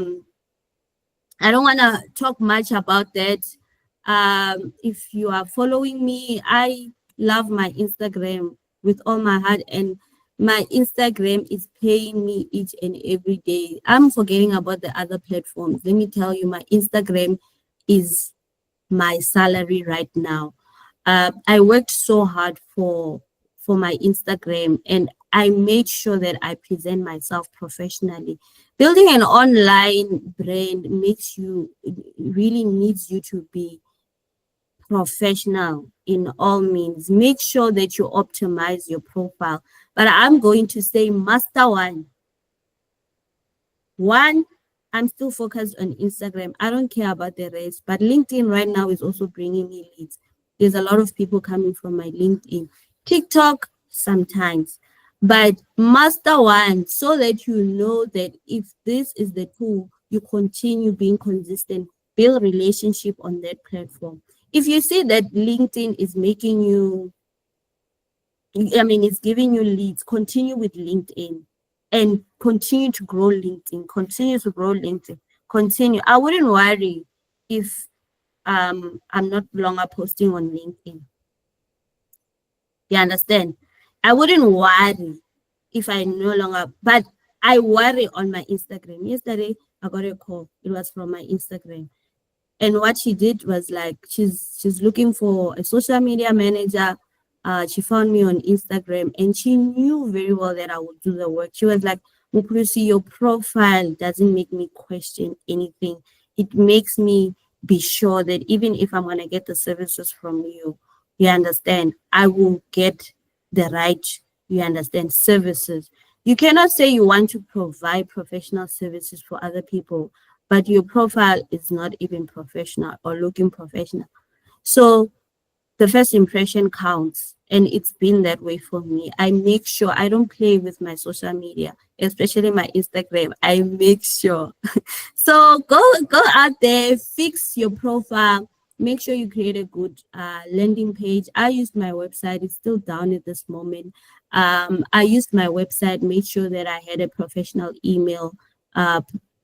A: don't want to talk much about that. If you are following me, I love my Instagram with all my heart, and my Instagram is paying me each and every day. I'm forgetting about the other platforms. Let me tell you, my Instagram is my salary right now. I worked so hard for my Instagram, and I made sure that I present myself professionally. Building an online brand makes you really needs you to be professional in all means. Make sure that you optimize your profile. But I'm going to say master one, I'm still focused on Instagram. I don't care about the rest, but LinkedIn right now is also bringing me leads. There's a lot of people coming from my LinkedIn. TikTok, sometimes. But master one, so that you know that if this is the tool, you continue being consistent, build relationship on that platform. If you see that LinkedIn is making you, I mean, it's giving you leads, continue with LinkedIn and continue to grow LinkedIn, continue to grow LinkedIn, continue. I wouldn't worry if I'm not longer posting on LinkedIn. You understand? I wouldn't worry if I no longer, but I worry on my Instagram. Yesterday, I got a call. It was from my Instagram. And what she did was like she's looking for a social media manager. She found me on Instagram and she knew very well that I would do the work. She was like, Muprusi, your profile doesn't make me question anything. It makes me be sure that even if I'm gonna get the services from you, you understand, I will get the right, you understand, services. You cannot say you want to provide professional services for other people, but your profile is not even professional or looking professional. So the first impression counts, and it's been that way for me. I make sure I don't play with my social media, especially my Instagram. I make sure. So go out there, fix your profile, make sure you create a good landing page. I used my website, it's still down at this moment. I used my website, made sure that I had a professional email.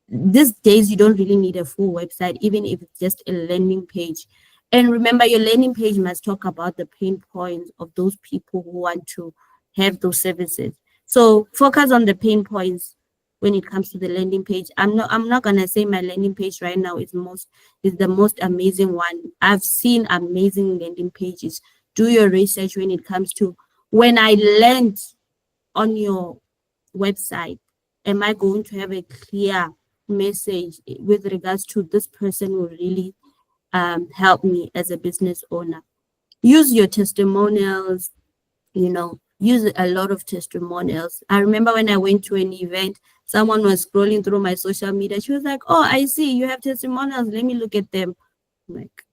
A: These days you don't really need a full website, even if it's just a landing page. And remember, your landing page must talk about the pain points of those people who want to have those services. So focus on the pain points when it comes to the landing page. I'm not gonna say my landing page right now is the most amazing one. I've seen amazing landing pages. Do your research when it comes to when I land on your website, am I going to have a clear message with regards to this person will really help me as a business owner? Use your testimonials, use a lot of testimonials. I remember when I went to an event, someone was scrolling through my social media. She was like, oh, I see you have testimonials. Let me look at them. I'm like,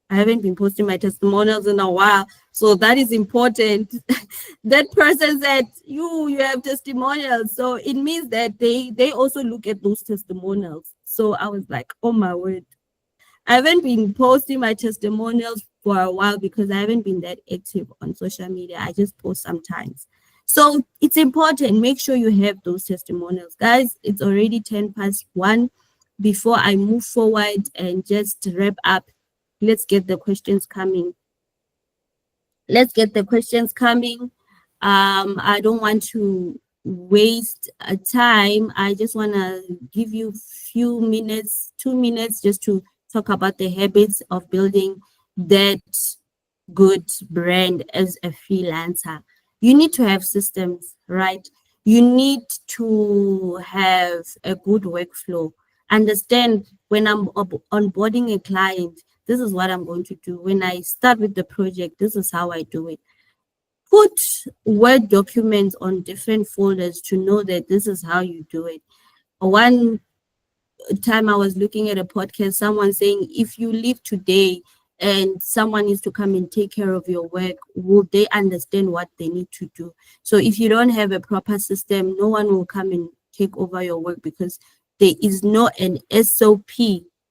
A: I haven't been posting my testimonials in a while. So that is important. That person said, you have testimonials. So it means that they also look at those testimonials. So I was like, oh my word. I haven't been posting my testimonials for a while because I haven't been that active on social media. I just post sometimes. So it's important. Make sure you have those testimonials. Guys, it's already 1:10. Before I move forward and just wrap up, let's get the questions coming. let's get the questions coming. I don't want to waste time. I just want to give you few minutes, 2 minutes, just to talk about the habits of building that good brand as a freelancer. You need to have systems, right? You need to have a good workflow. Understand when I'm onboarding a client, this is what I'm going to do. When I start with the project, this is how I do it. Put Word documents on different folders to know that this is how you do it. One time I was looking at a podcast, someone saying, if you leave today and someone needs to come and take care of your work, will they understand what they need to do? So if you don't have a proper system, no one will come and take over your work because there is no an SOP,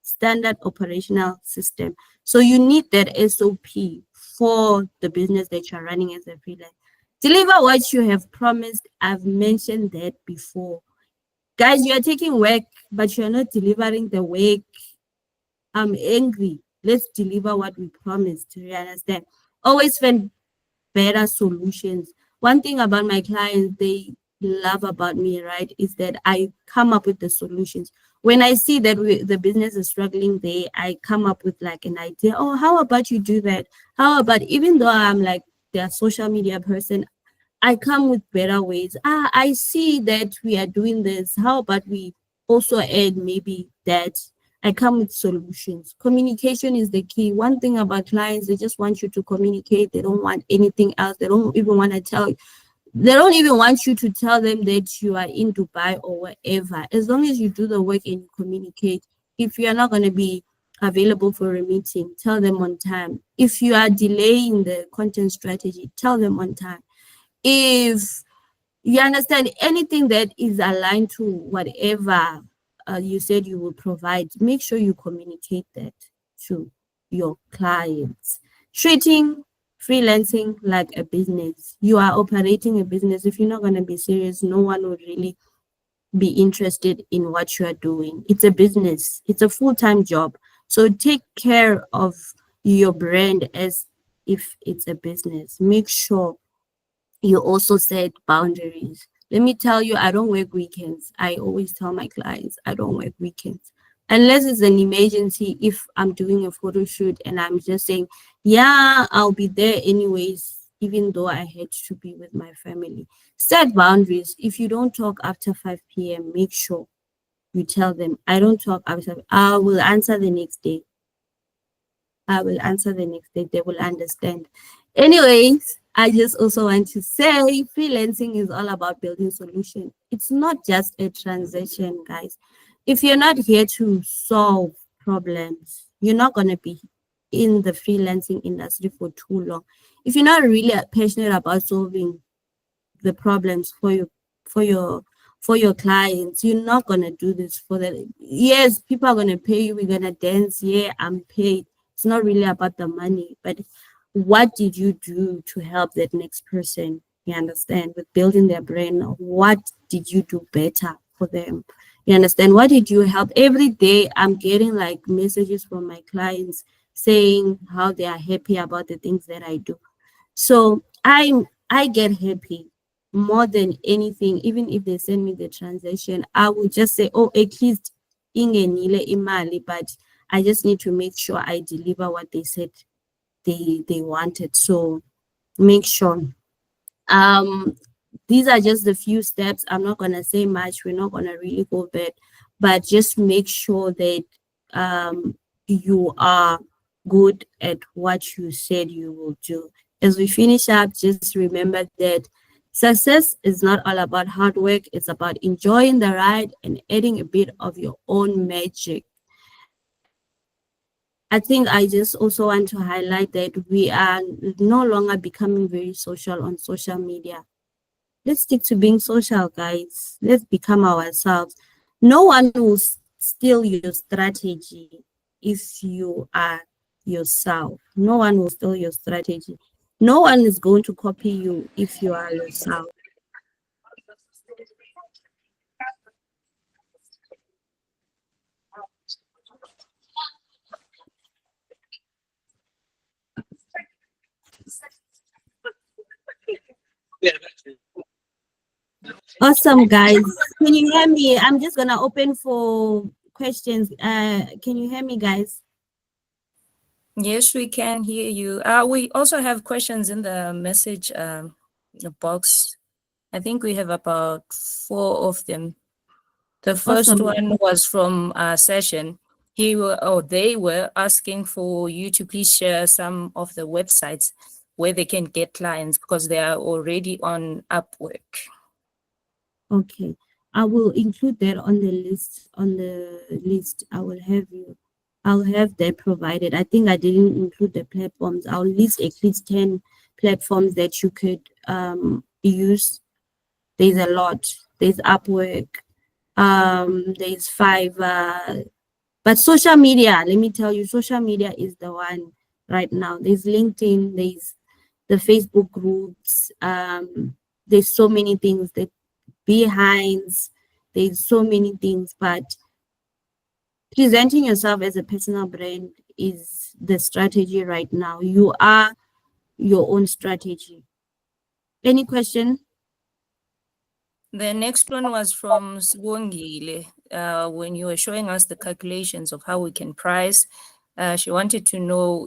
A: standard operational system. So you need that SOP for the business that you're running as a freelance. Deliver what you have promised. I've mentioned that before. Guys, you are taking work, but you're not delivering the work. I'm angry. Let's deliver what we promised. You understand? Always find better solutions. One thing about my clients, they love about me, right, is that I come up with the solutions. When I see that the business is struggling there, I come up with like an idea. Oh, how about you do that? How about, even though I'm like their social media person, I come with better ways. I see that we are doing this. How about we also add maybe that? I come with solutions. Communication is the key. One thing about clients, they just want you to communicate. They don't want anything else. They don't even want to tell you. They don't even want you to tell them that you are in Dubai or wherever. As long as you do the work and you communicate. If you are not going to be available for a meeting, tell them on time. If you are delaying the content strategy, tell them on time. If you understand anything that is aligned to whatever you said you will provide, make sure you communicate that to your clients. Treating freelancing like a business. You are operating a business. If you're not going to be serious, no one will really be interested in what you are doing. It's a business, it's a full-time job. So take care of your brand as if it's a business. Make sure you also set boundaries. Let me tell you, I don't work weekends. I always tell my clients, I don't work weekends. Unless it's an emergency, if I'm doing a photo shoot and I'm just saying, yeah, I'll be there anyways, even though I had to be with my family. Set boundaries. If you don't talk after 5 p.m., make sure you tell them, I don't talk after, I will answer the next day. I will answer the next day. They will understand. Anyways, I just also want to say freelancing is all about building solutions. It's not just a transition, guys. If you're not here to solve problems, you're not going to be in the freelancing industry for too long. If you're not really passionate about solving the problems for your for your clients, you're not gonna do this for them. Yes, people are gonna pay you, we're gonna dance, yeah, I'm paid. It's not really about the money, but what did you do to help that next person? You understand, with building their brain, what did you do better for them? You understand, what did you help? Every day I'm getting like messages from my clients saying how they are happy about the things that I do. So I get happy more than anything. Even if they send me the transaction, I will just say, oh, at least ingenile imali, but I just need to make sure I deliver what they said they wanted. So make sure. Um, these are just the few steps. I'm not gonna say much. We're not gonna really go back, but just make sure that you are good at what you said you will do. As we finish up, just remember that success is not all about hard work. It's about enjoying the ride and adding a bit of your own magic. I think I just also want to highlight that we are no longer becoming very social on social media. Let's stick to being social, guys. Let's become ourselves. No one will steal your strategy if you are yourself. No one will steal your strategy. No one is going to copy you if you are yourself. Awesome, guys. Can you hear me? I'm just gonna open for questions. Can you hear me, guys?
D: Yes, we can hear you. We also have questions in the message the box. I think we have about 4 of them. The first
A: Awesome.
D: one was from Session. They were asking for you to please share some of the websites where they can get clients because they are already on Upwork.
A: Okay. I will include that on the list. On the list, I'll have that provided. I think I didn't include the platforms. I'll list at least 10 platforms that you could use. There's a lot. There's Upwork. There's Fiverr. But social media, let me tell you, social media is the one right now. There's LinkedIn, there's the Facebook groups, there's so many things that behinds, there's so many things, but presenting yourself as a personal brand is the strategy right now. You are your own strategy. Any question?
D: The next one was from Swongile. When you were showing us the calculations of how we can price, she wanted to know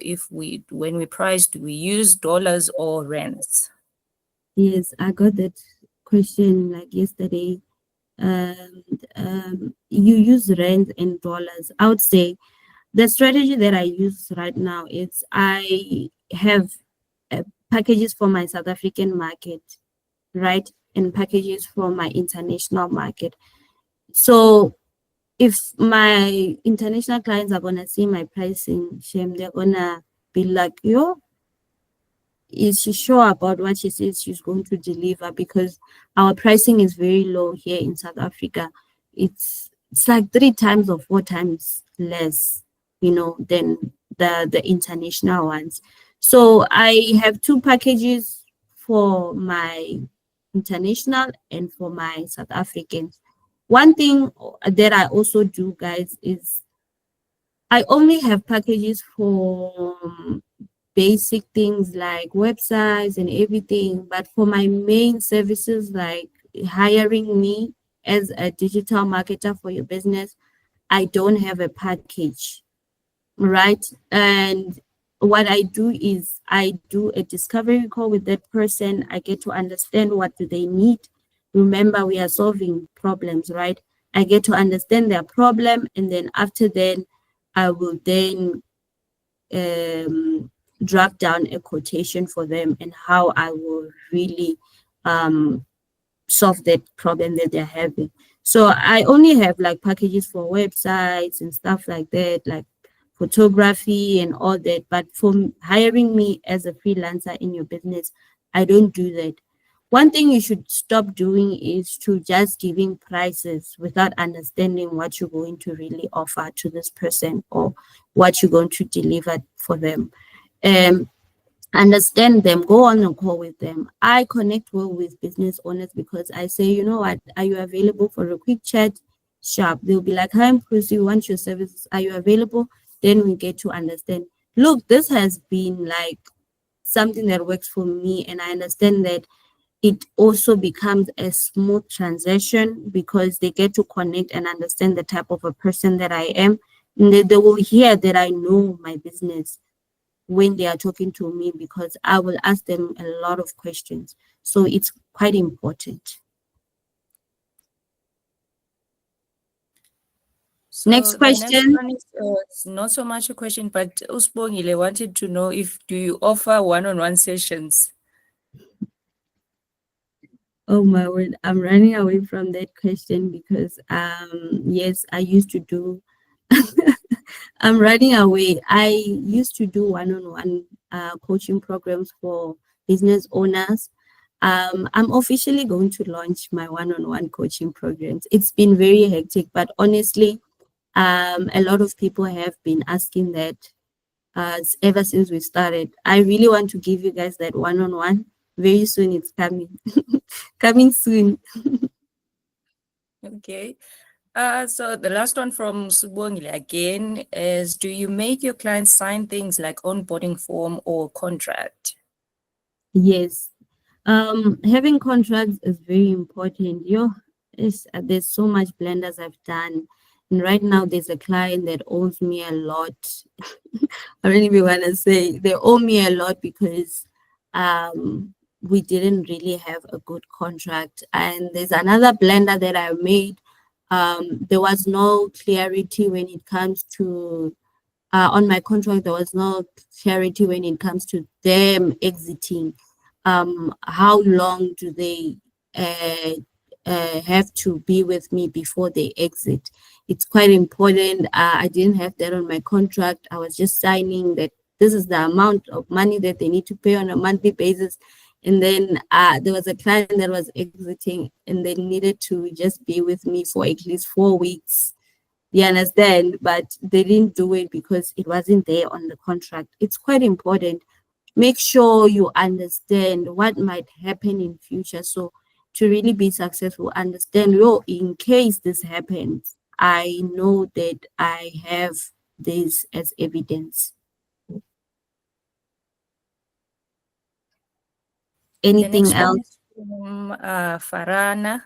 D: when we price, do we use dollars or rands?
A: Yes, I got that question like yesterday. You use rand and dollars. I would say the strategy that I use right now is I have packages for my South African market, right? And packages for my international market. So if my international clients are gonna see my pricing, shame, they're gonna be like, yo, is she sure about what she says she's going to deliver? Because our pricing is very low here in South Africa. It's like 3 times or 4 times less, than the international ones. So I have 2 packages for my international and for my South Africans. One thing that I also do, guys, is I only have packages for basic things like websites and everything. But for my main services, like hiring me as a digital marketer for your business, I don't have a package, right? And what I do is I do a discovery call with that person. I get to understand what do they need. Remember, we are solving problems, right? I get to understand their problem, and then after then, I will then um, drag down a quotation for them and how I will really um, solve that problem that they're having. So I only have like packages for websites and stuff like that, like photography and all that. But for hiring me as a freelancer in your business, I don't do that. One thing you should stop doing is to just giving prices without understanding what you're going to really offer to this person or what you're going to deliver for them. Um, Understand them, go on a call with them. I connect well with business owners because I say, you know what, are you available for a quick chat? Sharp. They'll be like, hi, Bruce, you want your services? Are you available? Then we get to understand. Look, this has been like something that works for me, and I understand that it also becomes a smooth transition because they get to connect and understand the type of a person that I am. And they will hear that I know my business when they are talking to me because I will ask them a lot of questions. So it's quite important.
D: So
A: Next
D: the next
A: question.
D: one is it's not so much a question, but Usbongile wanted to know if do you offer one-on-one sessions?
A: Oh my word, I'm running away from that question because yes, I used to do I'm running away. I used to do one-on-one coaching programs for business owners. I'm officially going to launch my one-on-one coaching programs. It's been very hectic, but honestly, a lot of people have been asking that ever since we started. I really want to give you guys that one-on-one. Very soon, it's coming. Coming soon.
D: Okay. So the last one from Subongile again is, do you make your clients sign things like onboarding form or contract?
A: Yes, Having contracts is very important. There's so much blenders I've done. And right now there's a client that owes me a lot. I don't even want to say they owe me a lot because we didn't really have a good contract. And there's another blender that I made. There was no clarity when it comes to on my contract, there was no clarity when it comes to them exiting. How long do they uh, have to be with me before they exit? It's quite important. I didn't have that on my contract. I was just signing that this is the amount of money that they need to pay on a monthly basis. And then there was a client that was exiting and they needed to just be with me for at least 4 weeks. You understand? But they didn't do it because it wasn't there on the contract. It's quite important. Make sure you understand what might happen in future. So to really be successful, understand, oh, in case this happens, I know that I have this as evidence.
D: The
A: Anything
D: next one
A: else?
D: is from Farana.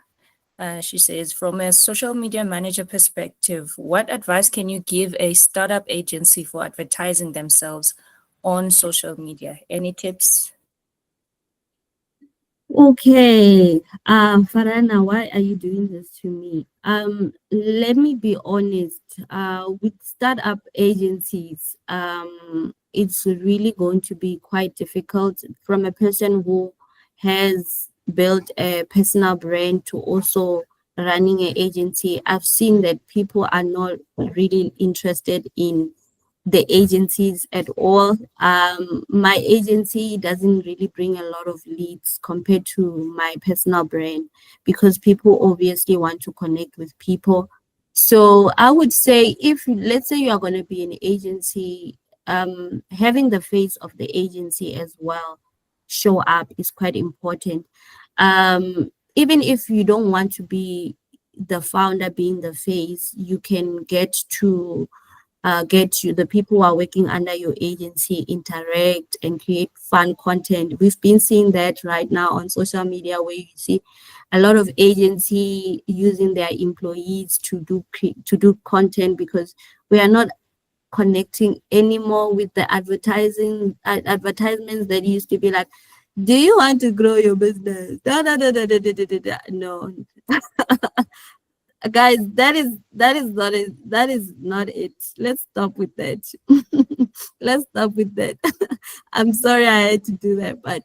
D: She says, from a social media manager perspective, what advice can you give a startup agency for advertising themselves on social media? Any tips?
A: Okay, Farana, why are you doing this to me? Let me be honest. With startup agencies, it's really going to be quite difficult from a person who has built a personal brand to also running an agency. I've seen that people are not really interested in the agencies at all. My agency doesn't really bring a lot of leads compared to my personal brand because people obviously want to connect with people. So I would say if let's say you are going to be an agency, having the face of the agency as well show up is quite important. Even if you don't want to be the founder being the face, you can get you the people who are working under your agency interact and create fun content. We've been seeing that right now on social media where you see a lot of agency using their employees to do content because we are not connecting anymore with the advertisements that used to be like, do you want to grow your business? Da, da, da, da, da, da, da, da, da. No. Guys, that is not it. Let's stop with that. Let's stop with that. I'm sorry I had to do that, but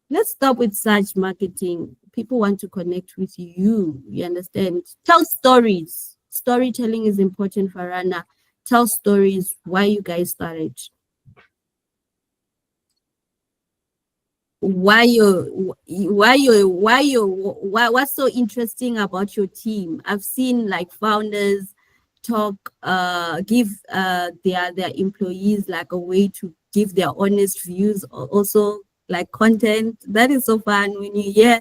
A: let's stop with such marketing. People want to connect with you understand? Tell stories. Storytelling is important for Rana. Tell stories why you guys started, what's so interesting about your team. I've seen like founders talk give their employees like a way to give their honest views, also like content. That is so fun when you hear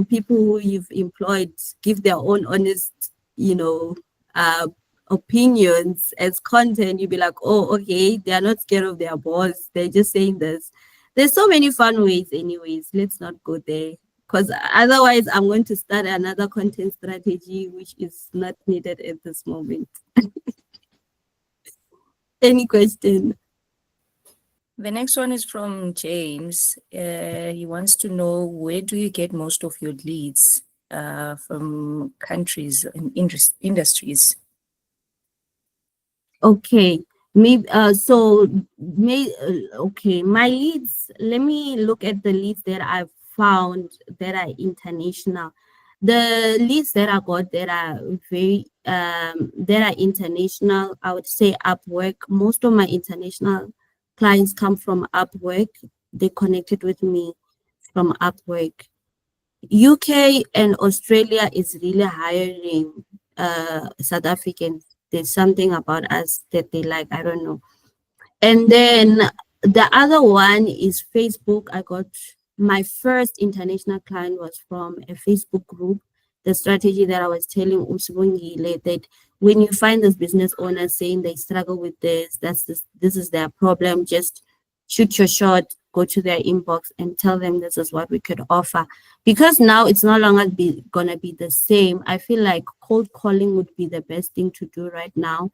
A: people who you've employed give their own honest you know uh opinions as content. You'd be like, oh, okay, they're not scared of their boss, they're just saying this. There's so many fun ways. Anyways, let's not go there because otherwise I'm going to start another content strategy which is not needed at this moment. Any question?
D: The next one is from James. He wants to know, where do you get most of your leads from countries and industries?
A: Okay, maybe okay, my leads, let me look at the leads that I've found that are international. The leads that I got that are that are international, I would say Upwork. Most of my international clients come from Upwork. They connected with me from Upwork. UK and Australia is really hiring South Africans. There's something about us that they like. I don't know. And then the other one is Facebook. I got my first international client was from a Facebook group. The strategy that I was telling Usubongile, that when you find this business owner saying they struggle with this, this is their problem, just shoot your shot, go to their inbox and tell them this is what we could offer. Because now it's no longer gonna be the same. I feel like cold calling would be the best thing to do right now,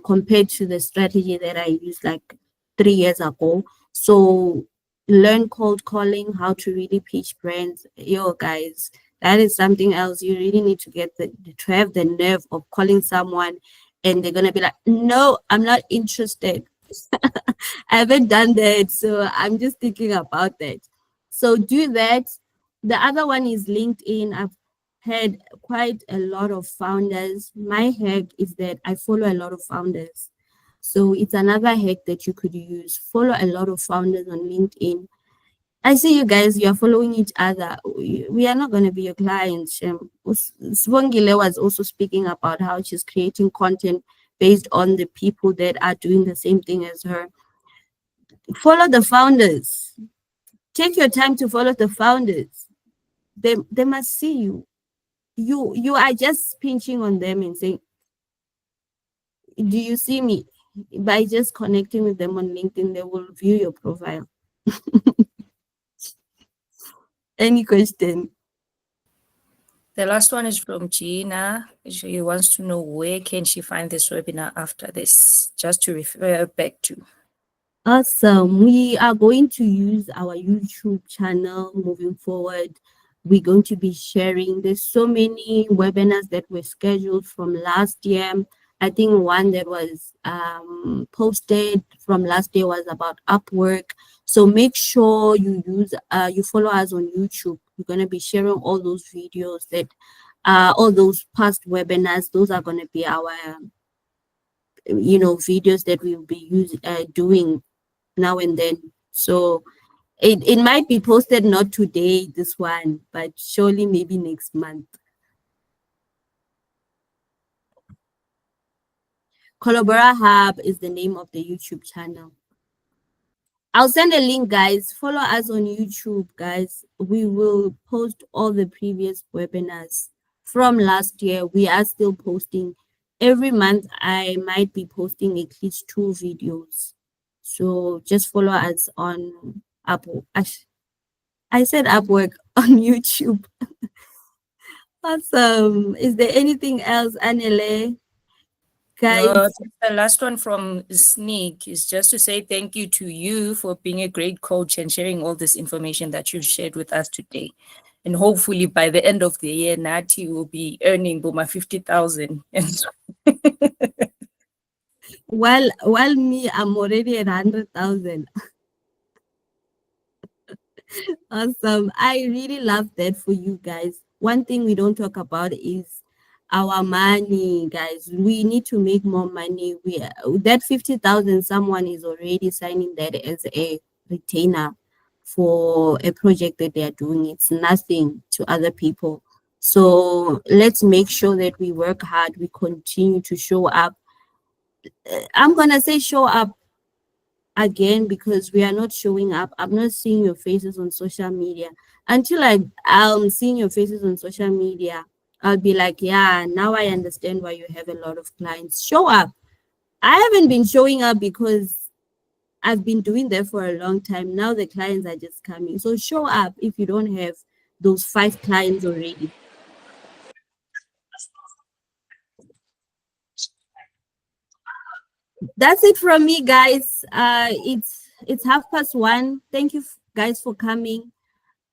A: compared to the strategy that I used like 3 years ago. So learn cold calling, how to really pitch brands. Yo, guys, that is something else. You really need to get to have the nerve of calling someone and they're gonna be like, no, I'm not interested. I haven't done that, so I'm just thinking about that. So do that. The other one is LinkedIn. I've had quite a lot of founders. My hack is that I follow a lot of founders. So it's another hack that you could use. Follow a lot of founders on LinkedIn. I see you guys, you are following each other. We are not going to be your clients. Swangile was also speaking about how she's creating content based on the people that are doing the same thing as her. Follow the founders. Take your time to follow the founders. They must see you. You are just pinching on them and saying, do you see me? By just connecting with them on LinkedIn, they will view your profile. Any question?
D: The last one is from Gina. She wants to know where can she find this webinar after this, just to refer back to.
A: Awesome. We are going to use our YouTube channel moving forward. We're going to be sharing. There's so many webinars that were scheduled from last year. I think one that was posted from last year was about Upwork. So make sure you follow us on YouTube. We're going to be sharing all those videos that all those past webinars. Those are going to be our videos that we'll be doing now and then. So it might be posted not today, this one, but surely maybe next month. Collabora Hub is the name of the YouTube channel. I'll send a link, guys. Follow us on YouTube, guys. We will post all the previous webinars from last year. We are still posting. Every month, I might be posting at least 2 videos. So just follow us on Apple. I said Upwork on YouTube. Awesome. Is there anything else, Anele? Guys,
D: No, the last one from Sneak is just to say thank you to you for being a great coach and sharing all this information that you've shared with us today. And hopefully by the end of the year, Nati will be earning Boma 50,000.
A: while me, I'm already at 100,000. Awesome. I really love that for you guys. One thing we don't talk about is our money, guys. We need to make more money. That 50,000, someone is already signing that as a retainer for a project that they are doing. It's nothing to other people. So let's make sure that we work hard. We continue to show up. I'm gonna say show up again because we are not showing up. I'm not seeing your faces on social media. Until I'm seeing your faces on social media, I'll be like, yeah, now I understand why you have a lot of clients. Show up. I haven't been showing up because I've been doing that for a long time. Now the clients are just coming. So show up if you don't have those 5 clients already. That's it from me, guys. It's 1:30. Thank you guys for coming.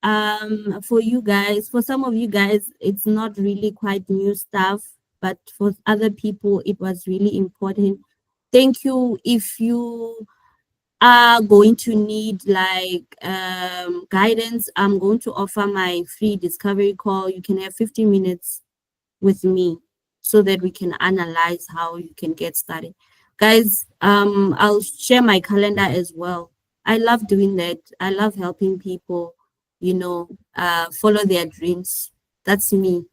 A: For you guys, for some of you guys, it's not really quite new stuff, but for other people, it was really important. Thank you. If you are going to need like guidance, I'm going to offer my free discovery call. You can have 15 minutes with me so that we can analyze how you can get started. Guys, I'll share my calendar as well. I love doing that. I love helping people, follow their dreams. That's me.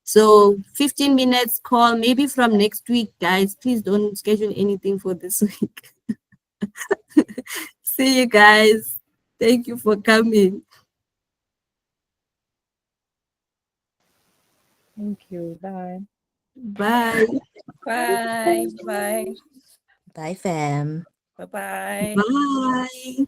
A: So 15 minutes call, maybe from next week, guys. Please don't schedule anything for this week. See you guys. Thank you for coming.
E: Thank you. Bye.
A: Bye.
D: Bye. Bye.
C: Bye, fam.
D: Bye. Bye.
A: Bye.